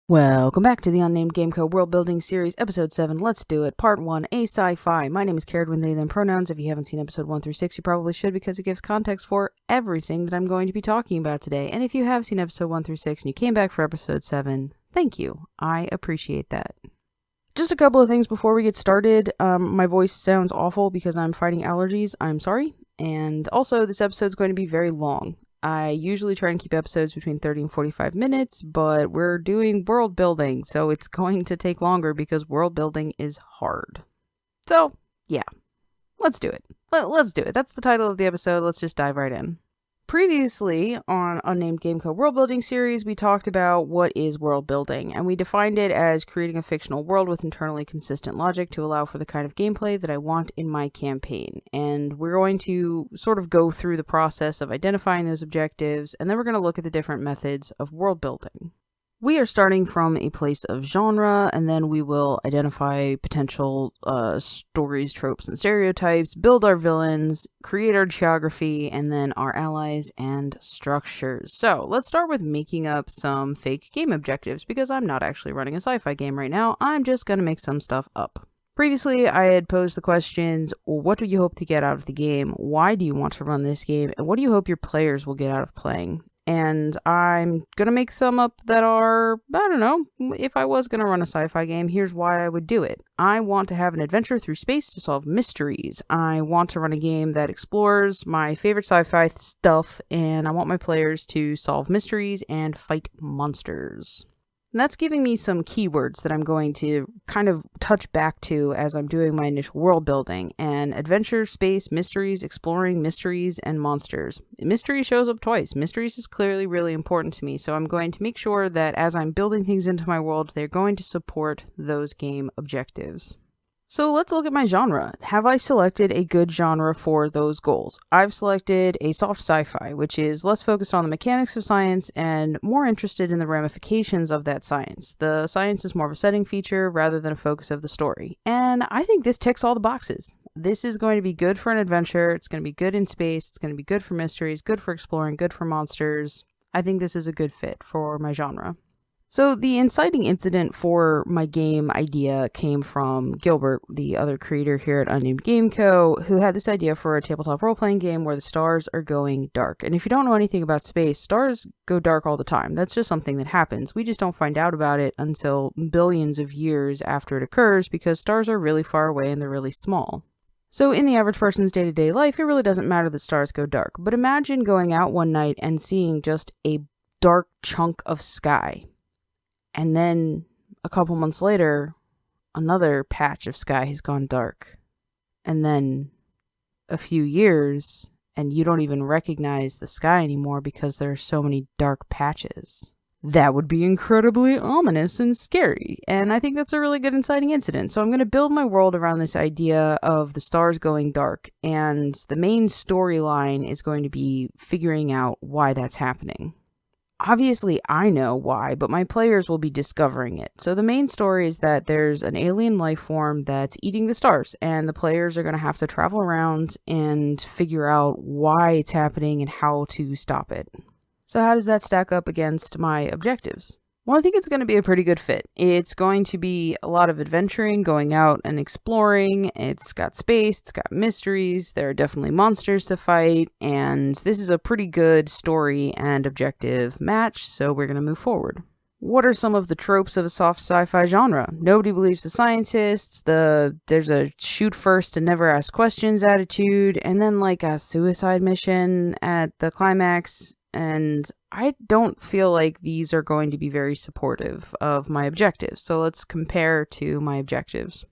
Welcome back to the Unnamed Gameco World Building Series, Episode 7, Let's Do It, Part 1, A Sci-Fi. My name is Cared with they, them pronouns. If you haven't seen Episode 1 through 6, you probably should because it gives context for everything that I'm going to be talking about today. And if you have seen Episode 1 through 6 and you came back for Episode 7, thank you. I appreciate that. Just a couple of things before we get started. My voice sounds awful because I'm fighting allergies. I'm sorry. And also, this episode is going to be very long. I usually try and keep episodes between 30 and 45 minutes, but we're doing world building, so it's going to take longer because world building is hard. So, yeah, let's do it. Let's do it. That's the title of the episode. Let's just dive right in. Previously, on Unnamed Gameco World Building Series, we talked about what is world building, and we defined it as creating a fictional world with internally consistent logic to allow for the kind of gameplay that I want in my campaign. And we're going to sort of go through the process of identifying those objectives, and then we're going to look at the different methods of world building. We are starting from a place of genre, and then we will identify potential stories, tropes, and stereotypes, build our villains, create our geography, and then our allies and structures. So let's start with making up some fake game objectives, because I'm not actually running a sci-fi game right now. I'm just going to make some stuff up. Previously, I had posed the questions, what do you hope to get out of the game? Why do you want to run this game? And what do you hope your players will get out of playing? And I'm going to make some up that are, I don't know, if I was going to run a sci-fi game, here's why I would do it. I want to have an adventure through space to solve mysteries. I want to run a game that explores my favorite sci-fi stuff, and I want my players to solve mysteries and fight monsters. And that's giving me some keywords that I'm going to kind of touch back to as I'm doing my initial world building. And adventure, space, mysteries, exploring, mysteries, and monsters. Mystery shows up twice. Mysteries is clearly really important to me, so I'm going to make sure that as I'm building things into my world, they're going to support those game objectives. So let's look at my genre. Have I selected a good genre for those goals? I've selected a soft sci-fi, which is less focused on the mechanics of science and more interested in the ramifications of that science. The science is more of a setting feature rather than a focus of the story. And I think this ticks all the boxes. This is going to be good for an adventure. It's going to be good in space. It's going to be good for mysteries, good for exploring, good for monsters. I think this is a good fit for my genre. So the inciting incident for my game idea came from Gilbert, the other creator here at Unnamed Gameco, who had this idea for a tabletop role-playing game where the stars are going dark. And if you don't know anything about space, stars go dark all the time. That's just something that happens. We just don't find out about it until billions of years after it occurs because stars are really far away and they're really small. So in the average person's day-to-day life, it really doesn't matter that stars go dark. But imagine going out one night and seeing just a dark chunk of sky. And then a couple months later, another patch of sky has gone dark. And then a few years, and you don't even recognize the sky anymore because there are so many dark patches. That would be incredibly ominous and scary. And I think that's a really good inciting incident. So I'm going to build my world around this idea of the stars going dark. And the main storyline is going to be figuring out why that's happening. Obviously, I know why, but my players will be discovering it. So the main story is that there's an alien life form that's eating the stars, and the players are going to have to travel around and figure out why it's happening and how to stop it. So how does that stack up against my objectives? Well, I think it's going to be a pretty good fit. It's going to be a lot of adventuring, going out and exploring. It's got space, it's got mysteries, there are definitely monsters to fight, and this is a pretty good story and objective match, so we're going to move forward. What are some of the tropes of a soft sci-fi genre? Nobody believes the scientists, there's a shoot first and never ask questions attitude, and then like a suicide mission at the climax. And I don't feel like these are going to be very supportive of my objectives. So let's compare to my objectives.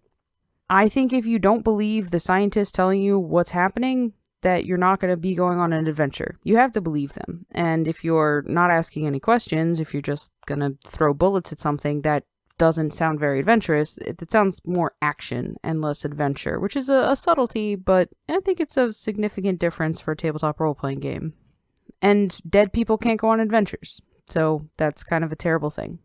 I think if you don't believe the scientists telling you what's happening, that you're not going to be going on an adventure. You have to believe them. And if you're not asking any questions, if you're just going to throw bullets at something, that doesn't sound very adventurous. It sounds more action and less adventure, which is a subtlety, but I think it's a significant difference for a tabletop role-playing game. And dead people can't go on adventures, so that's kind of a terrible thing.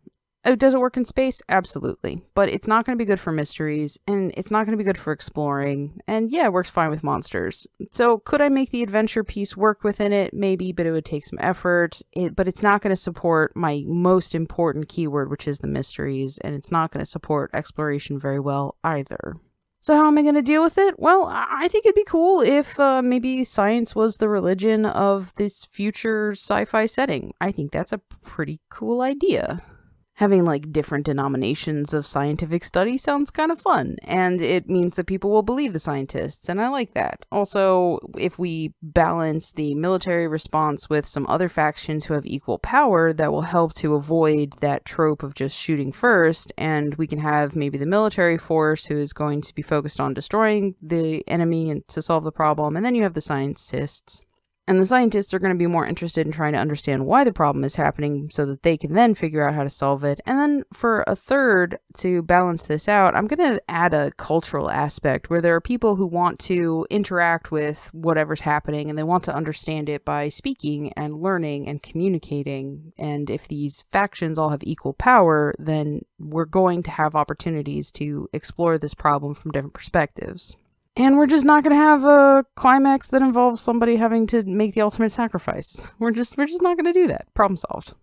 Does it work in space? Absolutely. But it's not going to be good for mysteries, and it's not going to be good for exploring. And yeah, it works fine with monsters. So could I make the adventure piece work within it? Maybe, but it would take some effort. But it's not going to support my most important keyword, which is the mysteries, and it's not going to support exploration very well either. So how am I going to deal with it? Well, I think it'd be cool if maybe science was the religion of this future sci-fi setting. I think that's a pretty cool idea. Having like different denominations of scientific study sounds kind of fun, and it means that people will believe the scientists, and I like that. Also, if we balance the military response with some other factions who have equal power, that will help to avoid that trope of just shooting first, and we can have maybe the military force who is going to be focused on destroying the enemy and to solve the problem, and then you have the scientists. And the scientists are going to be more interested in trying to understand why the problem is happening so that they can then figure out how to solve it. And then for a third, to balance this out, I'm going to add a cultural aspect where there are people who want to interact with whatever's happening and they want to understand it by speaking and learning and communicating. And if these factions all have equal power, then we're going to have opportunities to explore this problem from different perspectives. And we're just not going to have a climax that involves somebody having to make the ultimate sacrifice. We're just not going to do that. Problem solved.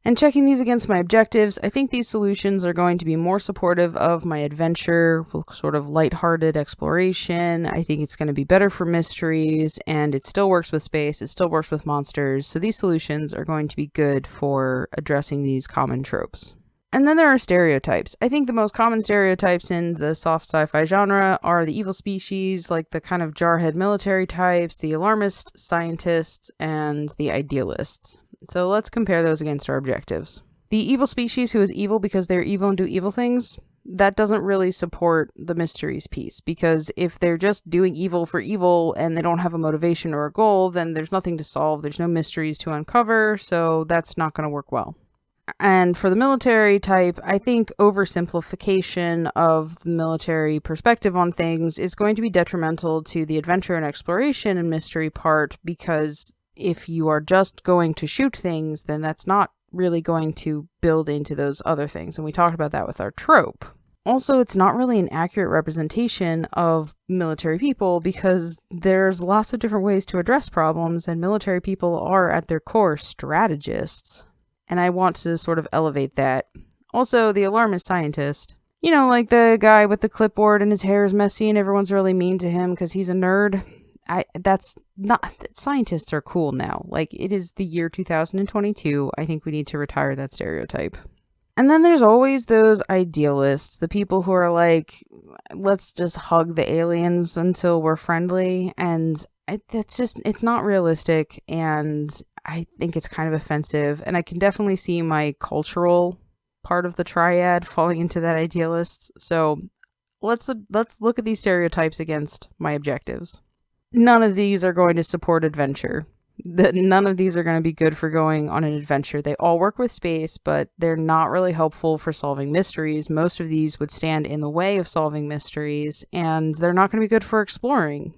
And checking these against my objectives, I think these solutions are going to be more supportive of my adventure, sort of lighthearted exploration. I think it's going to be better for mysteries, and it still works with space. It still works with monsters. So these solutions are going to be good for addressing these common tropes. And then there are stereotypes. I think the most common stereotypes in the soft sci-fi genre are the evil species, like the kind of jarhead military types, the alarmist scientists, and the idealists. So let's compare those against our objectives. The evil species who is evil because they're evil and do evil things, that doesn't really support the mysteries piece, because if they're just doing evil for evil and they don't have a motivation or a goal, then there's nothing to solve, there's no mysteries to uncover, so that's not going to work well. And for the military type, I think oversimplification of the military perspective on things is going to be detrimental to the adventure and exploration and mystery part, because if you are just going to shoot things, then that's not really going to build into those other things. And we talked about that with our trope. Also, it's not really an accurate representation of military people, because there's lots of different ways to address problems, and military people are at their core strategists. And I want to sort of elevate that. Also, the alarmist scientist. You know, like the guy with the clipboard and his hair is messy and everyone's really mean to him because he's a nerd. That's not... Scientists are cool now. Like, it is the year 2022. I think we need to retire that stereotype. And then there's always those idealists. The people who are like, let's just hug the aliens until we're friendly. And it's not realistic, and I think it's kind of offensive, and I can definitely see my cultural part of the triad falling into that idealist. So let's look at these stereotypes against my objectives. None of these are going to support adventure. None of these are going to be good for going on an adventure. They all work with space, but they're not really helpful for solving mysteries. Most of these would stand in the way of solving mysteries, and they're not going to be good for exploring.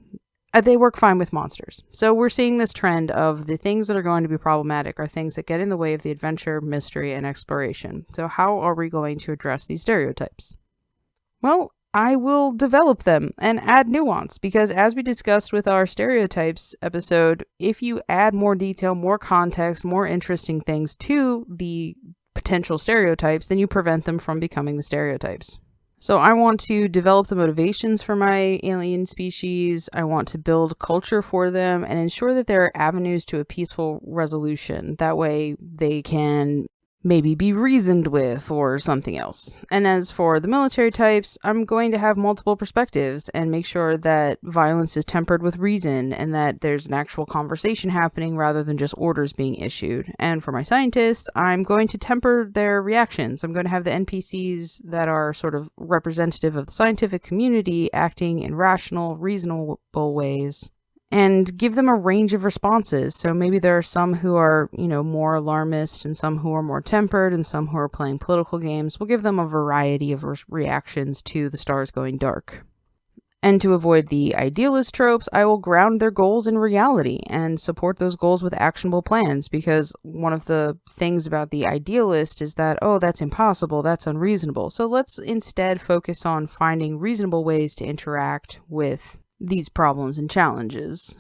They work fine with monsters. So we're seeing this trend of the things that are going to be problematic are things that get in the way of the adventure, mystery, and exploration. So how are we going to address these stereotypes? Well, I will develop them and add nuance, because as we discussed with our stereotypes episode, if you add more detail, more context, more interesting things to the potential stereotypes, then you prevent them from becoming the stereotypes. So I want to develop the motivations for my alien species. I want to build culture for them and ensure that there are avenues to a peaceful resolution. That way they can maybe be reasoned with or something else. And as for the military types, I'm going to have multiple perspectives and make sure that violence is tempered with reason and that there's an actual conversation happening rather than just orders being issued. And for my scientists, I'm going to temper their reactions. I'm going to have the NPCs that are sort of representative of the scientific community acting in rational, reasonable ways, and give them a range of responses. So maybe there are some who are, more alarmist, and some who are more tempered, and some who are playing political games. We'll give them a variety of reactions to the stars going dark. And to avoid the idealist tropes, I will ground their goals in reality and support those goals with actionable plans, because one of the things about the idealist is that, oh, that's impossible, that's unreasonable. So let's instead focus on finding reasonable ways to interact with these problems and challenges.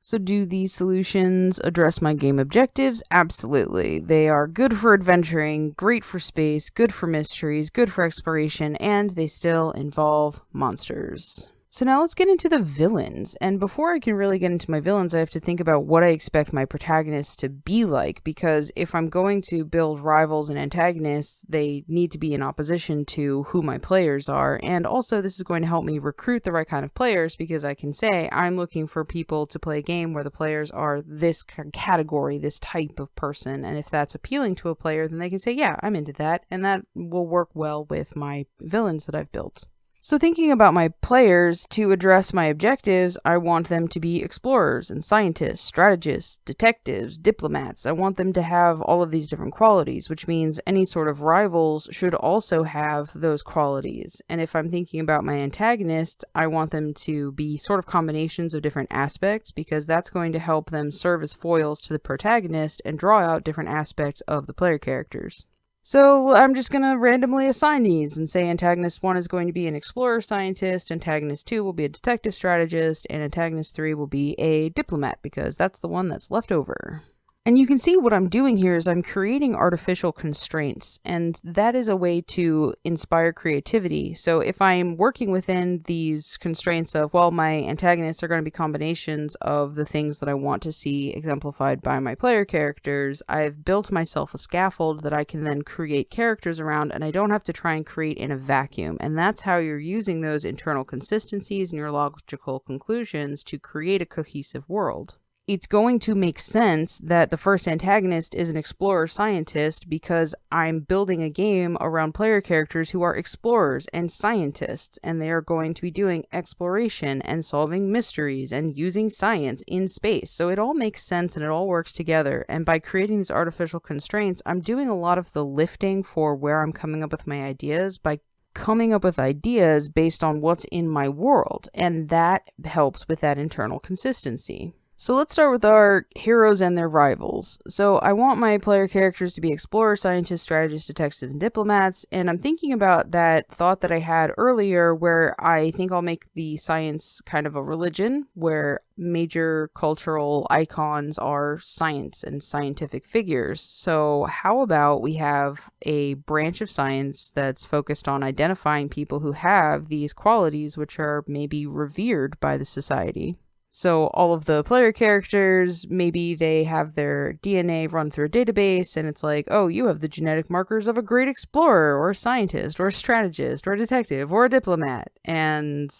So do these solutions address my game objectives? Absolutely. They are good for adventuring, great for space, good for mysteries, good for exploration, and they still involve monsters. So now let's get into the villains. And before I can really get into my villains, I have to think about what I expect my protagonists to be like, because if I'm going to build rivals and antagonists, they need to be in opposition to who my players are. And also this is going to help me recruit the right kind of players, because I can say I'm looking for people to play a game where the players are this category, this type of person. And if that's appealing to a player, then they can say, yeah, I'm into that. And that will work well with my villains that I've built. So thinking about my players, to address my objectives, I want them to be explorers and scientists, strategists, detectives, diplomats. I want them to have all of these different qualities, which means any sort of rivals should also have those qualities. And if I'm thinking about my antagonists, I want them to be sort of combinations of different aspects, because that's going to help them serve as foils to the protagonist and draw out different aspects of the player characters. So I'm just going to randomly assign these and say Antagonist 1 is going to be an explorer scientist, Antagonist 2 will be a detective strategist, and Antagonist 3 will be a diplomat, because that's the one that's left over. And you can see what I'm doing here is I'm creating artificial constraints, and that is a way to inspire creativity. So if I'm working within these constraints of, well, my antagonists are going to be combinations of the things that I want to see exemplified by my player characters, I've built myself a scaffold that I can then create characters around, and I don't have to try and create in a vacuum. And that's how you're using those internal consistencies and your logical conclusions to create a cohesive world. It's going to make sense that the first antagonist is an explorer scientist, because I'm building a game around player characters who are explorers and scientists, and they are going to be doing exploration and solving mysteries and using science in space. So it all makes sense and it all works together. And by creating these artificial constraints, I'm doing a lot of the lifting for where I'm coming up with my ideas by coming up with ideas based on what's in my world, and that helps with that internal consistency. So let's start with our heroes and their rivals. So I want my player characters to be explorers, scientists, strategists, detectives, and diplomats, and I'm thinking about that thought that I had earlier where I think I'll make the science kind of a religion, where major cultural icons are science and scientific figures. So how about we have a branch of science that's focused on identifying people who have these qualities which are maybe revered by the society? So all of the player characters, maybe they have their DNA run through a database, and it's like, oh, you have the genetic markers of a great explorer or a scientist or a strategist or a detective or a diplomat. And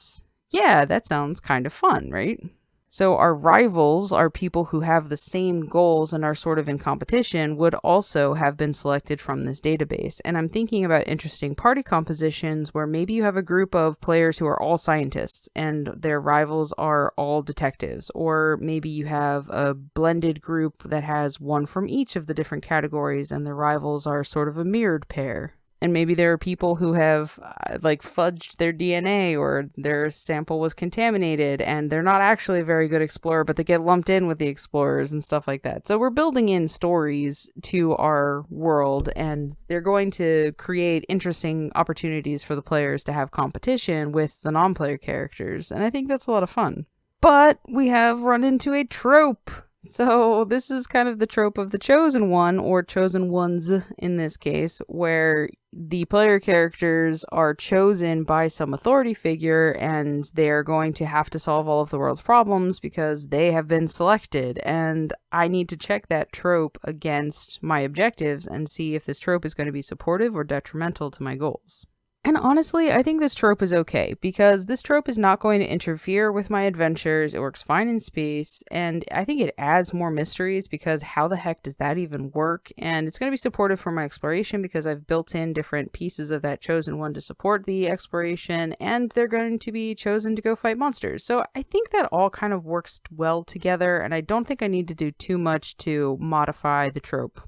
yeah, that sounds kind of fun, right? So our rivals are people who have the same goals and are sort of in competition would also have been selected from this database. And I'm thinking about interesting party compositions where maybe you have a group of players who are all scientists and their rivals are all detectives. Or maybe you have a blended group that has one from each of the different categories and the rivals are sort of a mirrored pair. And maybe there are people who have fudged their DNA or their sample was contaminated and they're not actually a very good explorer, but they get lumped in with the explorers and stuff like that. So we're building in stories to our world, and they're going to create interesting opportunities for the players to have competition with the non-player characters. And I think that's a lot of fun. But we have run into a trope. So this is kind of the trope of the chosen one, or chosen ones in this case, where the player characters are chosen by some authority figure and they're going to have to solve all of the world's problems because they have been selected. And I need to check that trope against my objectives and see if this trope is going to be supportive or detrimental to my goals. And honestly, I think this trope is okay, because this trope is not going to interfere with my adventures. It works fine in space, and I think it adds more mysteries, because how the heck does that even work? And it's going to be supportive for my exploration because I've built in different pieces of that chosen one to support the exploration, and they're going to be chosen to go fight monsters. So I think that all kind of works well together, and I don't think I need to do too much to modify the trope.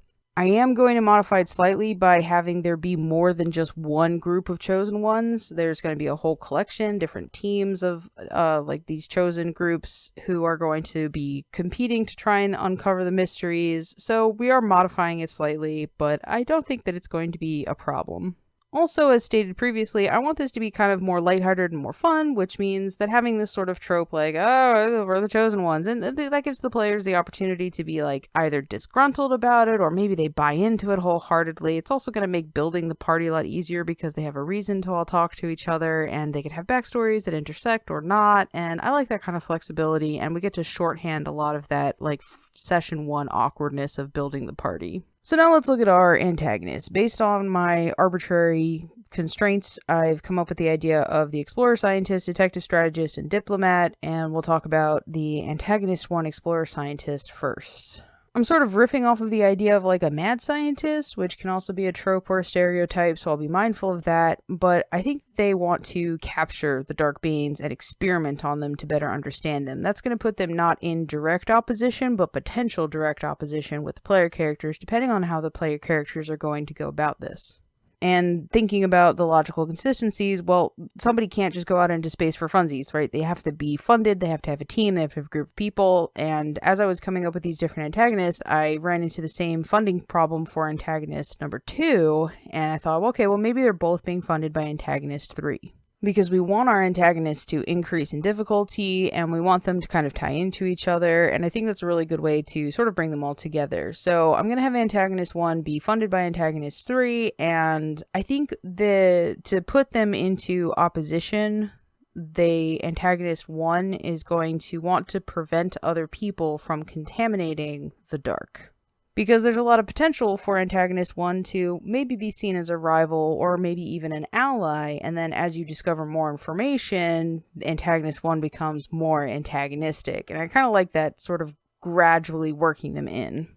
I am going to modify it slightly by having there be more than just one group of chosen ones. There's going to be a whole collection, different teams of like these chosen groups who are going to be competing to try and uncover the mysteries. So we are modifying it slightly, but I don't think that it's going to be a problem. Also, as stated previously, I want this to be kind of more lighthearted and more fun, which means that having this sort of trope like, oh, we're the chosen ones, and that gives the players the opportunity to be like either disgruntled about it or maybe they buy into it wholeheartedly. It's also going to make building the party a lot easier because they have a reason to all talk to each other and they could have backstories that intersect or not, and I like that kind of flexibility, and we get to shorthand a lot of that like session 1 awkwardness of building the party. So now let's look at our antagonist. Based on my arbitrary constraints, I've come up with the idea of the explorer scientist, detective strategist, and diplomat, and we'll talk about the antagonist 1 explorer scientist first. I'm sort of riffing off of the idea of like a mad scientist, which can also be a trope or a stereotype, so I'll be mindful of that, but I think they want to capture the dark beings and experiment on them to better understand them. That's going to put them not in direct opposition, but potential direct opposition with the player characters, depending on how the player characters are going to go about this. And thinking about the logical consistencies, well, somebody can't just go out into space for funsies, right? They have to be funded, they have to have a team, they have to have a group of people, and as I was coming up with these different antagonists, I ran into the same funding problem for antagonist number 2, and I thought, okay, well, maybe they're both being funded by antagonist 3. Because we want our antagonists to increase in difficulty, and we want them to kind of tie into each other, and I think that's a really good way to sort of bring them all together. So I'm going to have antagonist 1 be funded by antagonist 3, and I think to put them into opposition, the antagonist 1 is going to want to prevent other people from contaminating the dark. Because there's a lot of potential for antagonist 1 to maybe be seen as a rival or maybe even an ally, and then as you discover more information, antagonist 1 becomes more antagonistic, and I kind of like that sort of gradually working them in.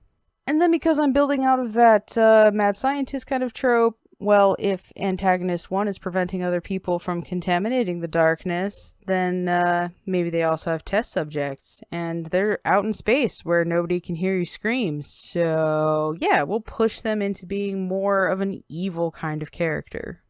And then because I'm building out of that mad scientist kind of trope, well, if antagonist 1 is preventing other people from contaminating the darkness, then maybe they also have test subjects, and they're out in space where nobody can hear you scream. So yeah, we'll push them into being more of an evil kind of character.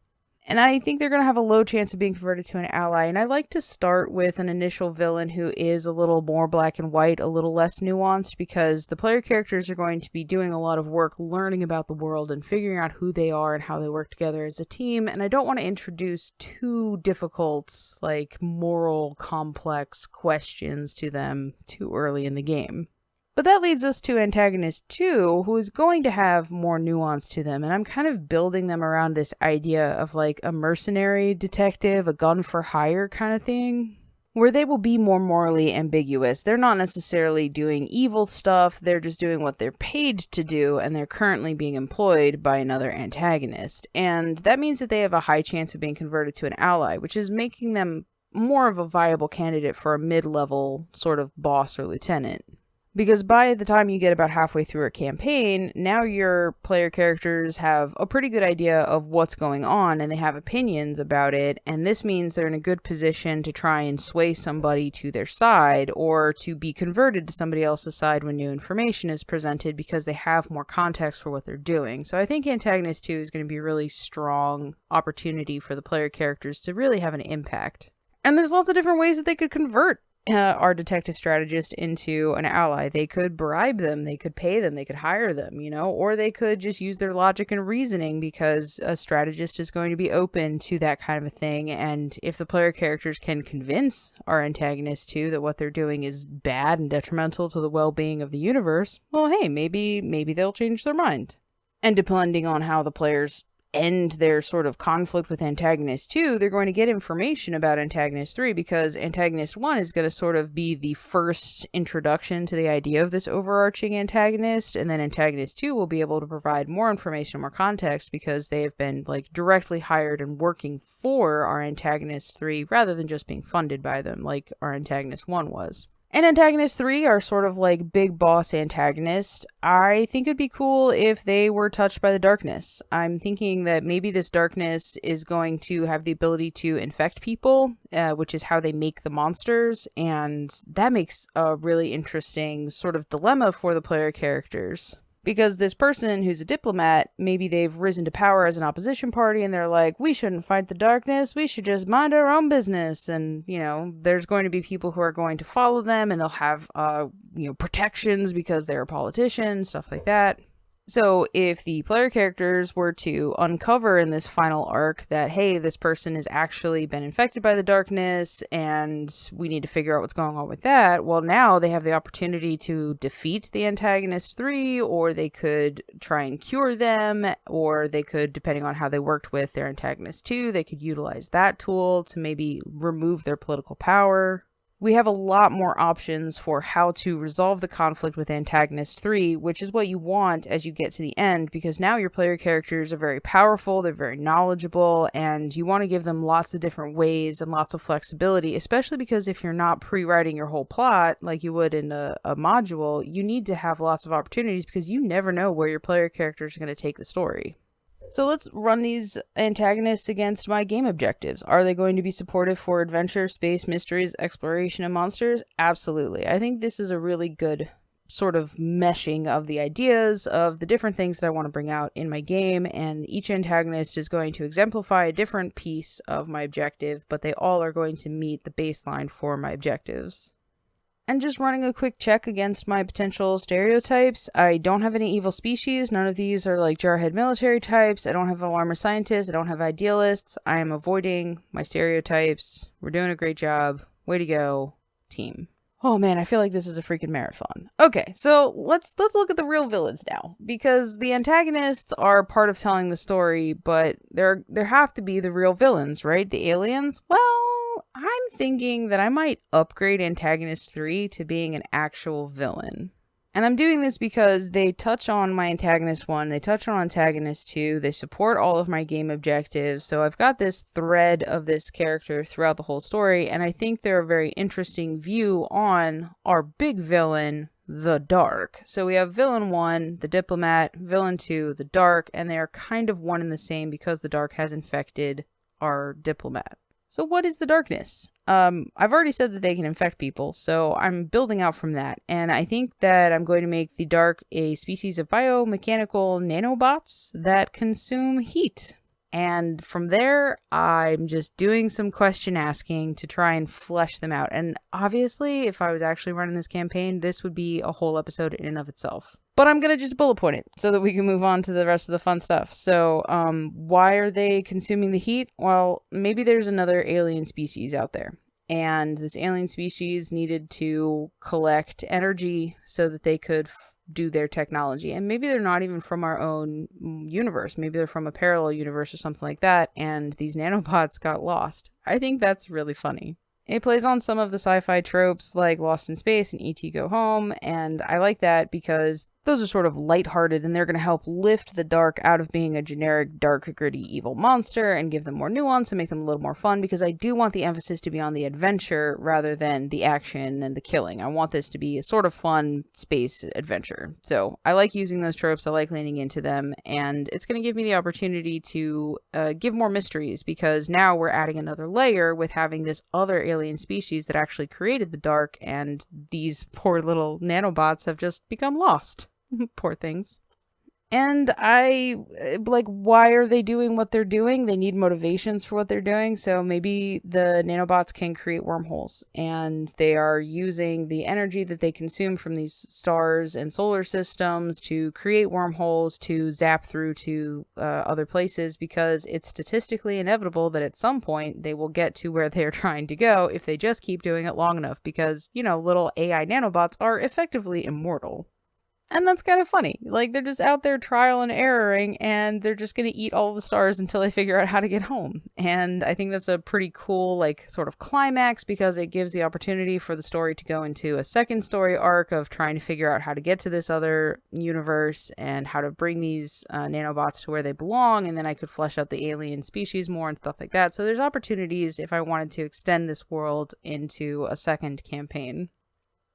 And I think they're going to have a low chance of being converted to an ally. And I like to start with an initial villain who is a little more black and white, a little less nuanced, because the player characters are going to be doing a lot of work learning about the world and figuring out who they are and how they work together as a team. And I don't want to introduce too difficult, like moral complex questions to them too early in the game. But that leads us to antagonist 2, who is going to have more nuance to them, and I'm kind of building them around this idea of like a mercenary detective, a gun for hire kind of thing, where they will be more morally ambiguous. They're not necessarily doing evil stuff, they're just doing what they're paid to do, and they're currently being employed by another antagonist. And that means that they have a high chance of being converted to an ally, which is making them more of a viable candidate for a mid-level sort of boss or lieutenant. Because by the time you get about halfway through a campaign, now your player characters have a pretty good idea of what's going on and they have opinions about it, and this means they're in a good position to try and sway somebody to their side or to be converted to somebody else's side when new information is presented because they have more context for what they're doing. So I think Antagonist 2 is going to be a really strong opportunity for the player characters to really have an impact. And there's lots of different ways that they could convert our detective strategist into an ally. They could bribe them, they could pay them, they could hire them, or they could just use their logic and reasoning because a strategist is going to be open to that kind of a thing. And if the player characters can convince our antagonist too that what they're doing is bad and detrimental to the well-being of the universe, well, hey, maybe they'll change their mind. And depending on how the players end their sort of conflict with Antagonist 2, they're going to get information about Antagonist 3 because Antagonist 1 is going to sort of be the first introduction to the idea of this overarching antagonist, and then Antagonist 2 will be able to provide more information, more context, because they have been like directly hired and working for our Antagonist 3 rather than just being funded by them like our Antagonist 1 was. And Antagonist 3 are sort of like big boss antagonist. I think it'd be cool if they were touched by the darkness. I'm thinking that maybe this darkness is going to have the ability to infect people, which is how they make the monsters. And that makes a really interesting sort of dilemma for the player characters. Because this person who's a diplomat, maybe they've risen to power as an opposition party and they're like, we shouldn't fight the darkness, we should just mind our own business. And, there's going to be people who are going to follow them and they'll have, protections because they're a politician, stuff like that. So if the player characters were to uncover in this final arc that, hey, this person has actually been infected by the darkness and we need to figure out what's going on with that, well, now they have the opportunity to defeat the Antagonist 3, or they could try and cure them, or they could, depending on how they worked with their Antagonist 2, they could utilize that tool to maybe remove their political power. We have a lot more options for how to resolve the conflict with Antagonist 3, which is what you want as you get to the end, because now your player characters are very powerful, they're very knowledgeable, and you want to give them lots of different ways and lots of flexibility, especially because if you're not pre-writing your whole plot like you would in a module, you need to have lots of opportunities because you never know where your player characters are going to take the story. So let's run these antagonists against my game objectives. Are they going to be supportive for adventure, space, mysteries, exploration, and monsters? Absolutely. I think this is a really good sort of meshing of the ideas of the different things that I want to bring out in my game, and each antagonist is going to exemplify a different piece of my objective, but they all are going to meet the baseline for my objectives. And just running a quick check against my potential stereotypes, I don't have any evil species. None of these are like jarhead military types. I don't have alarmer scientists. I don't have idealists. I am avoiding my stereotypes. We're doing a great job. Way to go, team. Oh man, I feel like this is a freaking marathon. Okay, so let's look at the real villains now, because the antagonists are part of telling the story, but there have to be the real villains, right? The aliens? Well, I'm thinking that I might upgrade Antagonist 3 to being an actual villain. And I'm doing this because they touch on my Antagonist 1, they touch on Antagonist 2, they support all of my game objectives, so I've got this thread of this character throughout the whole story, and I think they're a very interesting view on our big villain, the Dark. So we have Villain 1, the Diplomat, Villain 2, the Dark, and they are kind of one and the same because the Dark has infected our Diplomat. So what is the darkness? I've already said that they can infect people, so I'm building out from that. And I think that I'm going to make the Dark a species of biomechanical nanobots that consume heat. And from there, I'm just doing some question asking to try and flesh them out. And obviously, if I was actually running this campaign, this would be a whole episode in and of itself. But I'm going to just bullet point it so that we can move on to the rest of the fun stuff. So, why are they consuming the heat? Well, maybe there's another alien species out there. And this alien species needed to collect energy so that they could do their technology. And maybe they're not even from our own universe. Maybe they're from a parallel universe or something like that. And these nanobots got lost. I think that's really funny. It plays on some of the sci-fi tropes like Lost in Space and E.T. Go Home, and I like that because those are sort of lighthearted and they're going to help lift the Dark out of being a generic, dark, gritty, evil monster and give them more nuance and make them a little more fun, because I do want the emphasis to be on the adventure rather than the action and the killing. I want this to be a sort of fun space adventure. So I like using those tropes, I like leaning into them, and it's going to give me the opportunity to give more mysteries, because now we're adding another layer with having this other alien species that actually created the Dark, and these poor little nanobots have just become lost. Poor things. And why are they doing what they're doing? They need motivations for what they're doing. So maybe the nanobots can create wormholes, and they are using the energy that they consume from these stars and solar systems to create wormholes to zap through to other places, because it's statistically inevitable that at some point they will get to where they're trying to go if they just keep doing it long enough, because, little AI nanobots are effectively immortal. And that's kind of funny. Like, they're just out there trial and erroring, and they're just going to eat all the stars until they figure out how to get home. And I think that's a pretty cool, sort of climax, because it gives the opportunity for the story to go into a second story arc of trying to figure out how to get to this other universe and how to bring these nanobots to where they belong. And then I could flesh out the alien species more and stuff like that. So there's opportunities if I wanted to extend this world into a second campaign.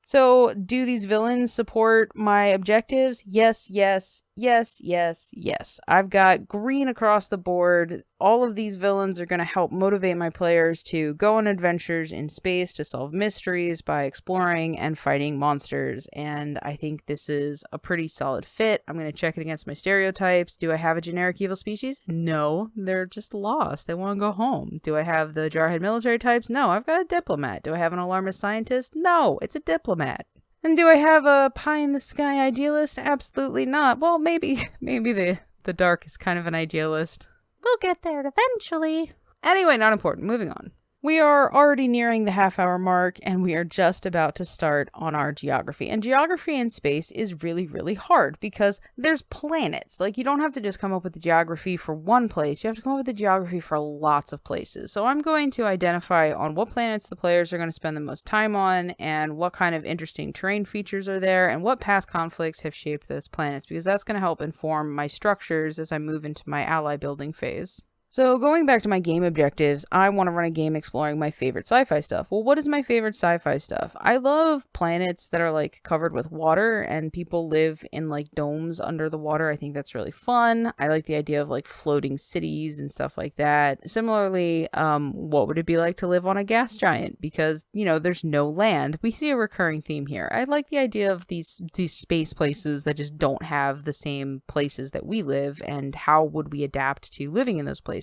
So, do these villains support my objectives? Yes, yes, Yes, yes, yes. I've got green across the board. All of these villains are going to help motivate my players to go on adventures in space to solve mysteries by exploring and fighting monsters. And I think this is a pretty solid fit. I'm going to check it against my stereotypes. Do I have a generic evil species? No, they're just lost. They want to go home. Do I have the jarhead military types? No, I've got a diplomat. Do I have an alarmist scientist? No, it's a diplomat. And do I have a pie-in-the-sky idealist? Absolutely not. Well, maybe the dark is kind of an idealist. We'll get there eventually. Anyway, not important. Moving on. We are already nearing the half-hour mark, and we are just about to start on our geography. And geography in space is really, really hard because there's planets. Like, you don't have to just come up with the geography for one place. You have to come up with the geography for lots of places. So I'm going to identify on what planets the players are going to spend the most time on and what kind of interesting terrain features are there and what past conflicts have shaped those planets, because that's going to help inform my structures as I move into my ally building phase. So going back to my game objectives, I want to run a game exploring my favorite sci-fi stuff. Well, what is my favorite sci-fi stuff? I love planets that are like covered with water and people live in like domes under the water. I think that's really fun. I like the idea of like floating cities and stuff like that. Similarly, what would it be like to live on a gas giant? Because, you know, there's no land. We see a recurring theme here. I like the idea of these space places that just don't have the same places that we live, and how would we adapt to living in those places?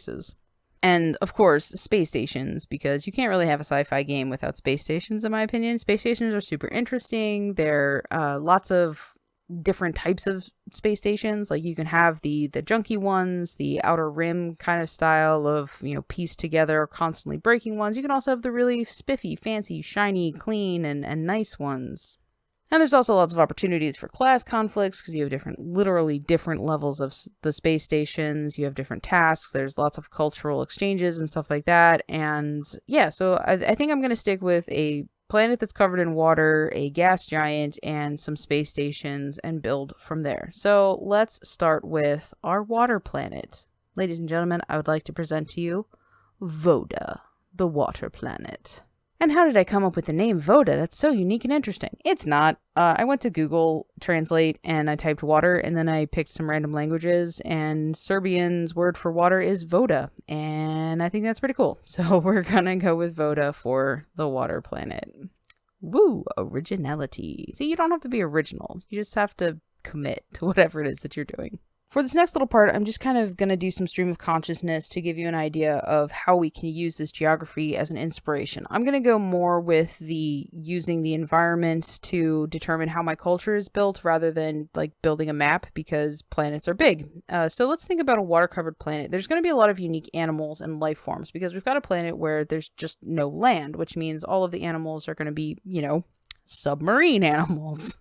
And of course, space stations, because you can't really have a sci-fi game without space stations, in my opinion. Space stations are super interesting. There are lots of different types of space stations. Like, you can have the junky ones, the outer rim kind of style of, you know, pieced together, constantly breaking ones. You can also have the really spiffy, fancy, shiny, clean, and nice ones. And there's also lots of opportunities for class conflicts because you have literally different levels of the space stations. You have different tasks. There's lots of cultural exchanges and stuff like that. And yeah, so I think I'm going to stick with a planet that's covered in water, a gas giant, and some space stations, and build from there. So let's start with our water planet. Ladies and gentlemen, I would like to present to you Voda, the water planet. And how did I come up with the name Voda? That's so unique and interesting. It's not. I went to Google Translate and I typed water, and then I picked some random languages, and Serbian's word for water is voda. And I think that's pretty cool. So we're gonna go with Voda for the water planet. Woo, originality. See, you don't have to be original. You just have to commit to whatever it is that you're doing. For this next little part, I'm just kind of going to do some stream of consciousness to give you an idea of how we can use this geography as an inspiration. I'm going to go more with using the environment to determine how my culture is built rather than like building a map, because planets are big. So let's think about a water-covered planet. There's going to be a lot of unique animals and life forms because we've got a planet where there's just no land, which means all of the animals are going to be, you know, submarine animals.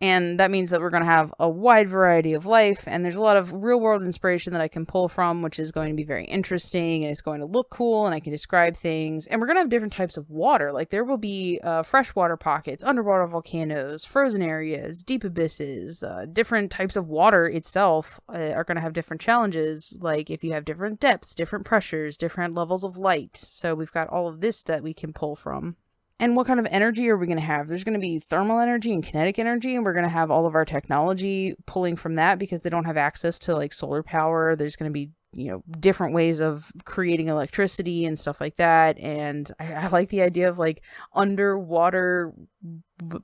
And that means that we're going to have a wide variety of life, and there's a lot of real-world inspiration that I can pull from, which is going to be very interesting, and it's going to look cool, and I can describe things. And we're going to have different types of water. Like, there will be freshwater pockets, underwater volcanoes, frozen areas, deep abysses. Different types of water itself are going to have different challenges, like if you have different depths, different pressures, different levels of light. So we've got all of this that we can pull from. And what kind of energy are we going to have? There's going to be thermal energy and kinetic energy, and we're going to have all of our technology pulling from that because they don't have access to like solar power. There's going to be, you know, different ways of creating electricity and stuff like that. And I like the idea of like underwater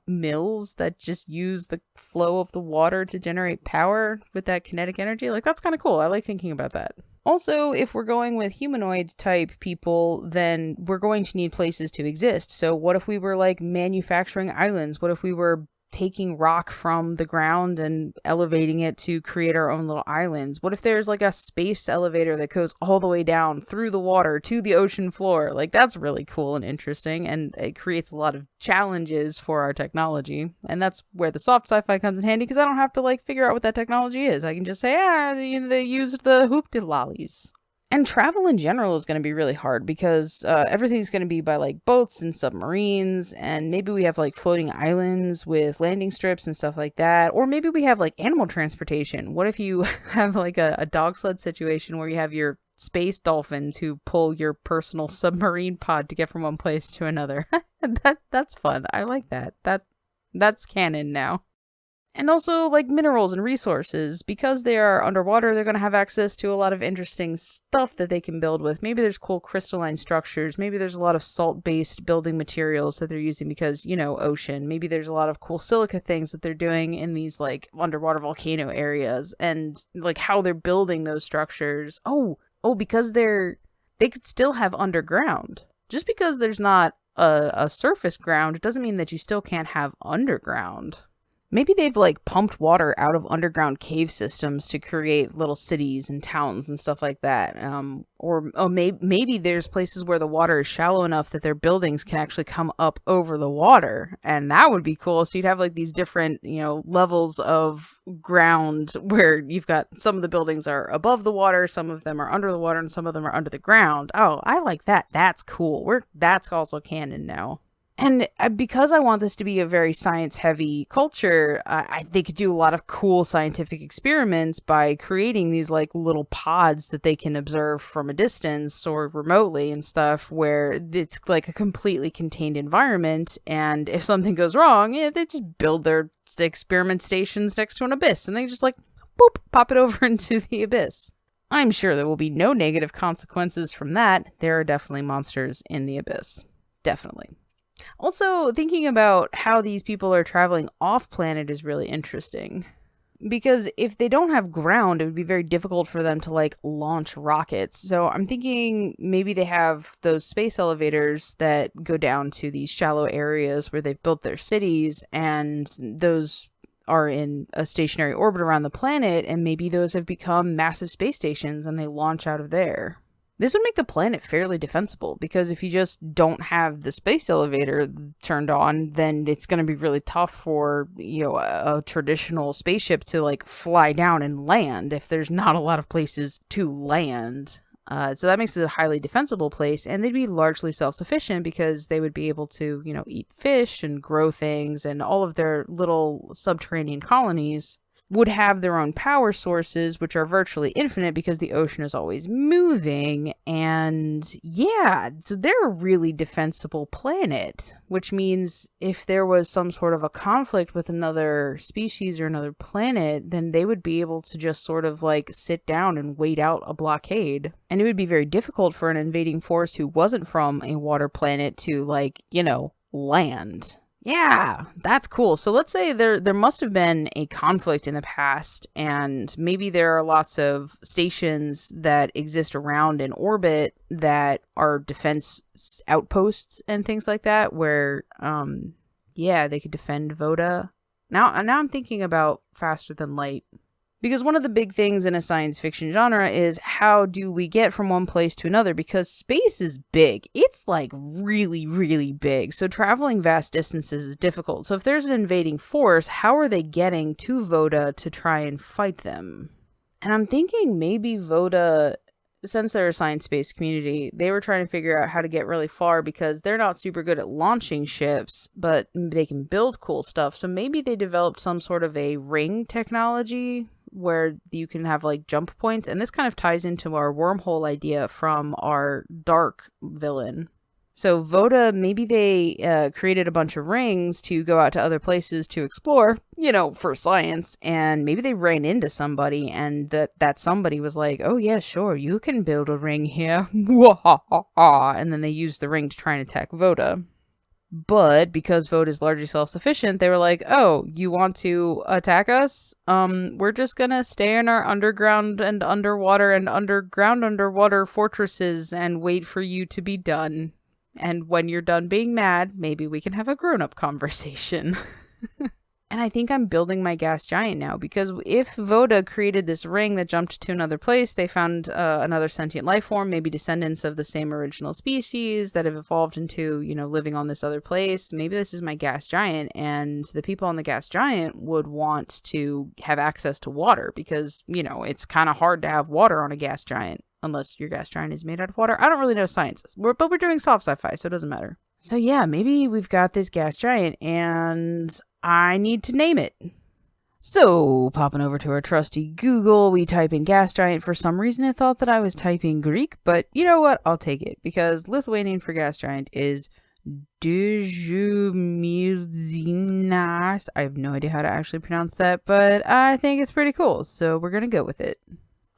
mills that just use the flow of the water to generate power with that kinetic energy. Like, that's kind of cool. I like thinking about that. Also, if we're going with humanoid type people, then we're going to need places to exist. So what if we were like manufacturing islands? What if we were taking rock from the ground and elevating it to create our own little islands? What if there's like a space elevator that goes all the way down through the water to the ocean floor? Like, that's really cool and interesting, and it creates a lot of challenges for our technology. And that's where the soft sci-fi comes in handy, because I don't have to like figure out what that technology is. I can just say, they used the hoop-de-lollies. And travel in general is going to be really hard because everything's going to be by like boats and submarines, and maybe we have like floating islands with landing strips and stuff like that. Or maybe we have like animal transportation. What if you have like a dog sled situation where you have your space dolphins who pull your personal submarine pod to get from one place to another? That's fun. I like that. That's canon now. And also, like, minerals and resources. Because they are underwater, they're going to have access to a lot of interesting stuff that they can build with. Maybe there's cool crystalline structures. Maybe there's a lot of salt-based building materials that they're using because, ocean. Maybe there's a lot of cool silica things that they're doing in these, like, underwater volcano areas. And, like, how they're building those structures. Oh, because they could still have underground. Just because there's not a surface ground, it doesn't mean that you still can't have underground. Maybe they've, like, pumped water out of underground cave systems to create little cities and towns and stuff like that. Maybe there's places where the water is shallow enough that their buildings can actually come up over the water. And that would be cool. So you'd have, like, these different, levels of ground where you've got some of the buildings are above the water, some of them are under the water, and some of them are under the ground. Oh, I like that. That's cool. That's also canon now. And because I want this to be a very science-heavy culture, they could do a lot of cool scientific experiments by creating these, like, little pods that they can observe from a distance or remotely and stuff, where it's, like, a completely contained environment, and if something goes wrong, they just build their experiment stations next to an abyss, and they just, like, boop, pop it over into the abyss. I'm sure there will be no negative consequences from that. There are definitely monsters in the abyss. Definitely. Also, thinking about how these people are traveling off-planet is really interesting. Because if they don't have ground, it would be very difficult for them to, like, launch rockets. So I'm thinking maybe they have those space elevators that go down to these shallow areas where they've built their cities, and those are in a stationary orbit around the planet, and maybe those have become massive space stations and they launch out of there. This would make the planet fairly defensible, because if you just don't have the space elevator turned on, then it's going to be really tough for, a traditional spaceship to, like, fly down and land if there's not a lot of places to land. So that makes it a highly defensible place, and they'd be largely self-sufficient because they would be able to, eat fish and grow things, and all of their little subterranean colonies would have their own power sources, which are virtually infinite because the ocean is always moving. And yeah, so they're a really defensible planet, which means if there was some sort of a conflict with another species or another planet, then they would be able to just sort of, like, sit down and wait out a blockade. And it would be very difficult for an invading force who wasn't from a water planet to, like, land. Yeah, that's cool. So let's say there must have been a conflict in the past, and maybe there are lots of stations that exist around in orbit that are defense outposts and things like that, where, they could defend Voda. Now I'm thinking about faster than light. Because one of the big things in a science fiction genre is how do we get from one place to another? Because space is big. It's, like, really, really big. So traveling vast distances is difficult. So if there's an invading force, how are they getting to Voda to try and fight them? And I'm thinking maybe Voda, since they're a science-based community, they were trying to figure out how to get really far because they're not super good at launching ships, but they can build cool stuff. So maybe they developed some sort of a ring technology where you can have, like, jump points. And this kind of ties into our wormhole idea from our dark villain. So Voda, maybe they created a bunch of rings to go out to other places to explore, for science. And maybe they ran into somebody, and that somebody was like, oh yeah, sure, you can build a ring here. And then they used the ring to try and attack Voda. But because Voda is largely self-sufficient, they were like, oh, you want to attack us? We're just gonna stay in our underground and underwater and underwater fortresses and wait for you to be done. And when you're done being mad, maybe we can have a grown-up conversation. And I think I'm building my gas giant now, because if Voda created this ring that jumped to another place, they found another sentient life form, maybe descendants of the same original species that have evolved into, living on this other place. Maybe this is my gas giant, and the people on the gas giant would want to have access to water because, it's kind of hard to have water on a gas giant unless your gas giant is made out of water. I don't really know science, but we're doing soft sci-fi, so it doesn't matter. So yeah, maybe we've got this gas giant, and I need to name it. So, popping over to our trusty Google, we type in gas giant. For some reason, it thought that I was typing Greek, but you know what? I'll take it, because Lithuanian for gas giant is Dejumilzinas. I have no idea how to actually pronounce that, but I think it's pretty cool, so we're gonna go with it.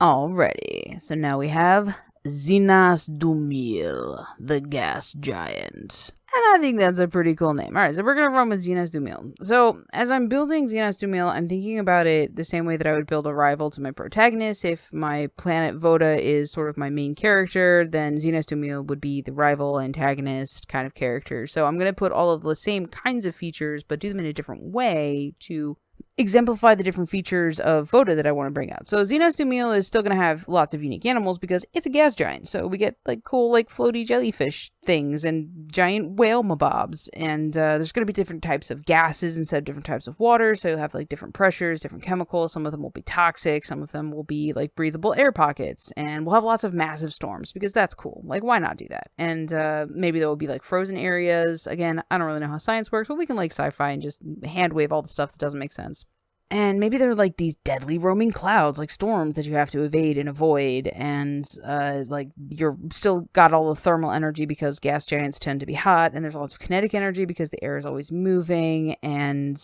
Alrighty, so now we have Zinas Dumil, the gas giant. And I think that's a pretty cool name. Alright, so we're going to run with Zinas Dumil. So, as I'm building Zinas Dumil, I'm thinking about it the same way that I would build a rival to my protagonist. If my planet Voda is sort of my main character, then Zinas Dumil would be the rival antagonist kind of character. So I'm going to put all of the same kinds of features, but do them in a different way to exemplify the different features of Voda that I want to bring out. So Zinas Dumil is still going to have lots of unique animals because it's a gas giant. So we get like cool like floaty jellyfish things and giant whale mabobs. And there's going to be different types of gases instead of different types of water. So you'll have like different pressures, different chemicals. Some of them will be toxic. Some of them will be like breathable air pockets. And we'll have lots of massive storms because that's cool. Like, why not do that? And maybe there will be like frozen areas. Again, I don't really know how science works, but we can like sci-fi and just hand wave all the stuff that doesn't make sense. And maybe there are like these deadly roaming clouds, like storms that you have to evade and avoid. And like you're still got all the thermal energy because gas giants tend to be hot. And there's lots of kinetic energy because the air is always moving. And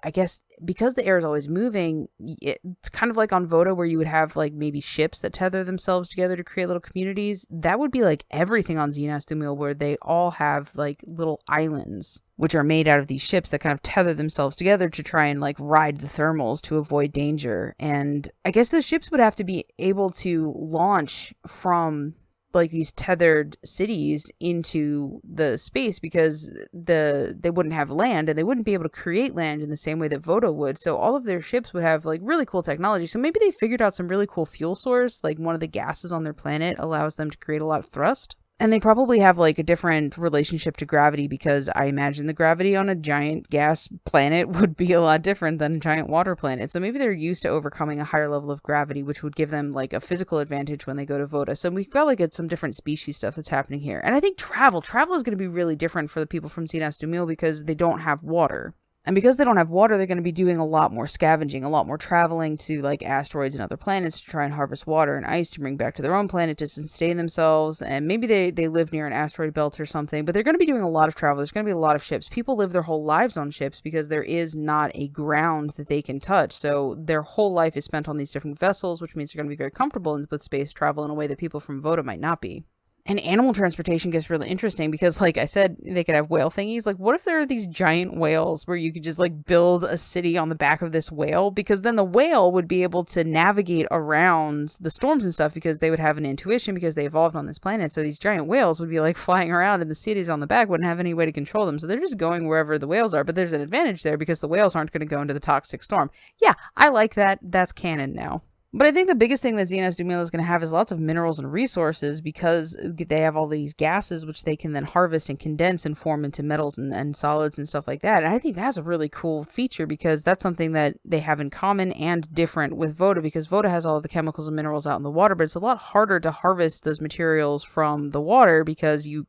I guess because the air is always moving, it's kind of like on Voda where you would have like maybe ships that tether themselves together to create little communities. That would be like everything on Zinas Dumil where they all have like little islands which are made out of these ships that kind of tether themselves together to try and like ride the thermals to avoid danger. And I guess the ships would have to be able to launch from like these tethered cities into the space because they wouldn't have land and they wouldn't be able to create land in the same way that Voda would. So all of their ships would have like really cool technology. So maybe they figured out some really cool fuel source, like one of the gases on their planet allows them to create a lot of thrust. And they probably have like a different relationship to gravity because I imagine the gravity on a giant gas planet would be a lot different than a giant water planet. So maybe they're used to overcoming a higher level of gravity, which would give them like a physical advantage when they go to Voda. So we've got like some different species stuff that's happening here. And I think travel is going to be really different for the people from Zinas Dumil because they don't have water. And because they don't have water, they're going to be doing a lot more scavenging, a lot more traveling to like asteroids and other planets to try and harvest water and ice to bring back to their own planet to sustain themselves. And maybe they live near an asteroid belt or something, but they're going to be doing a lot of travel. There's going to be a lot of ships. People live their whole lives on ships because there is not a ground that they can touch. So their whole life is spent on these different vessels, which means they're going to be very comfortable with space travel in a way that people from Voda might not be. And animal transportation gets really interesting because, like I said, they could have whale thingies. Like, what if there are these giant whales where you could just, like, build a city on the back of this whale? Because then the whale would be able to navigate around the storms and stuff because they would have an intuition because they evolved on this planet. So these giant whales would be, like, flying around and the cities on the back wouldn't have any way to control them. So they're just going wherever the whales are. But there's an advantage there because the whales aren't going to go into the toxic storm. Yeah, I like that. That's canon now. But I think the biggest thing that Zinas Dumil is going to have is lots of minerals and resources because they have all these gases which they can then harvest and condense and form into metals and solids and stuff like that. And I think that's a really cool feature because that's something that they have in common and different with Voda because Voda has all of the chemicals and minerals out in the water, but it's a lot harder to harvest those materials from the water because you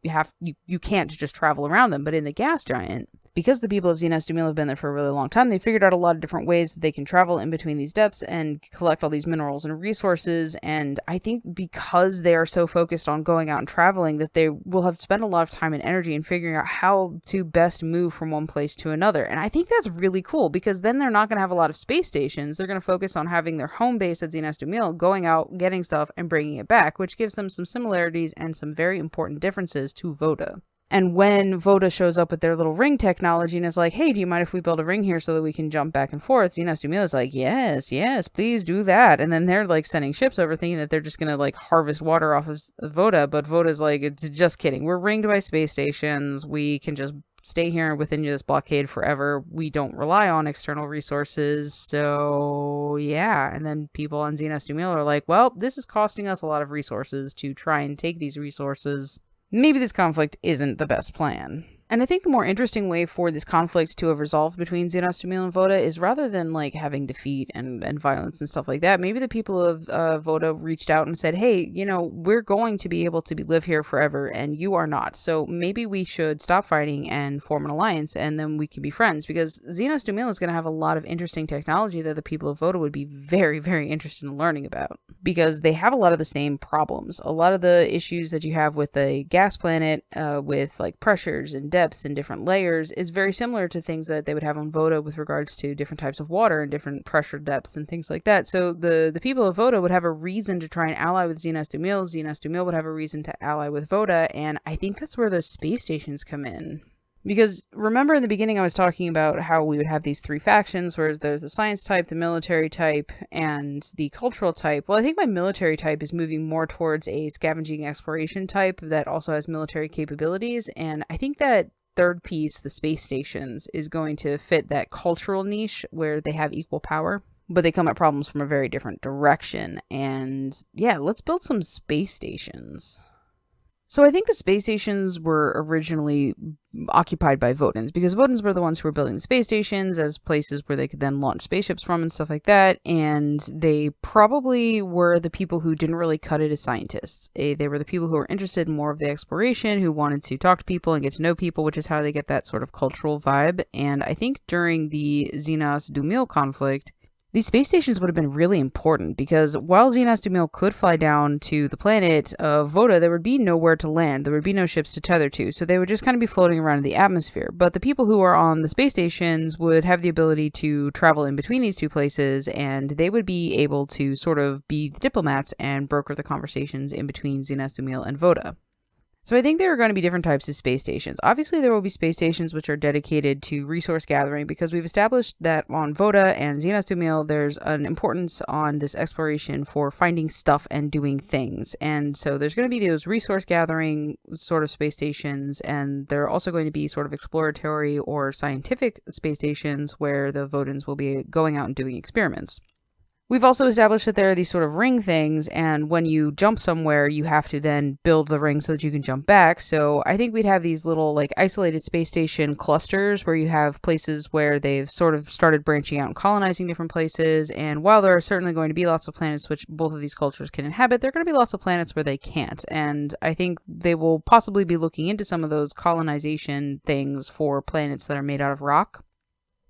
can't just travel around them. But in the gas giant, because the people of Zinas Dumil have been there for a really long time, they figured out a lot of different ways that they can travel in between these depths and collect all these minerals and resources. And I think because they are so focused on going out and traveling that they will have spent a lot of time and energy in figuring out how to best move from one place to another. And I think that's really cool because then they're not going to have a lot of space stations. They're going to focus on having their home base at Zinas Dumil, going out, getting stuff, and bringing it back, which gives them some similarities and some very important differences to Voda. And when Voda shows up with their little ring technology and is like, hey, do you mind if we build a ring here so that we can jump back and forth? Zinas Dumil is like, yes, please do that. And then they're like sending ships over thinking that they're just going to like harvest water off of Voda. But Voda's like, it's just kidding. We're ringed by space stations. We can just stay here within this blockade forever. We don't rely on external resources. So yeah. And then people on Zinas Dumil are like, well, this is costing us a lot of resources to try and take these resources. Maybe this conflict isn't the best plan. And I think the more interesting way for this conflict to have resolved between Xenos, Dumil, and Voda is rather than like having defeat and violence and stuff like that, maybe the people of Voda reached out and said, hey, we're going to be able to live here forever and you are not. So maybe we should stop fighting and form an alliance and then we can be friends, because Xenos, Dumil is going to have a lot of interesting technology that the people of Voda would be very, very interested in learning about, because they have a lot of the same problems. A lot of the issues that you have with a gas planet with like pressures and depths and different layers is very similar to things that they would have on Voda with regards to different types of water and different pressure depths and things like that. So the people of Voda would have a reason to try and ally with Xenos Dumil. Xenos Dumil would have a reason to ally with Voda, and I think that's where those space stations come in. Because remember in the beginning I was talking about how we would have these three factions, where there's the science type, the military type, and the cultural type. Well, I think my military type is moving more towards a scavenging exploration type that also has military capabilities, and I think that third piece, the space stations, is going to fit that cultural niche where they have equal power, but they come at problems from a very different direction. And yeah, let's build some space stations. So I think the space stations were originally occupied by Vodans, because Vodans were the ones who were building the space stations as places where they could then launch spaceships from and stuff like that. And they probably were the people who didn't really cut it as scientists. They were the people who were interested in more of the exploration, who wanted to talk to people and get to know people, which is how they get that sort of cultural vibe. And I think during the Xenos-Dumil conflict, these space stations would have been really important, because while Xenos Dumil could fly down to the planet of Voda, there would be nowhere to land. There would be no ships to tether to, so they would just kind of be floating around in the atmosphere. But the people who are on the space stations would have the ability to travel in between these two places, and they would be able to sort of be the diplomats and broker the conversations in between Xenos Dumil and Voda. So I think there are going to be different types of space stations. Obviously, there will be space stations which are dedicated to resource gathering, because we've established that on Voda and Xenos Dumil, there's an importance on this exploration for finding stuff and doing things. And so there's going to be those resource gathering sort of space stations, and there are also going to be sort of exploratory or scientific space stations where the Vodans will be going out and doing experiments. We've also established that there are these sort of ring things, and when you jump somewhere, you have to then build the ring so that you can jump back. So I think we'd have these little like isolated space station clusters where you have places where they've sort of started branching out and colonizing different places. And while there are certainly going to be lots of planets which both of these cultures can inhabit, there are going to be lots of planets where they can't. And I think they will possibly be looking into some of those colonization things for planets that are made out of rock.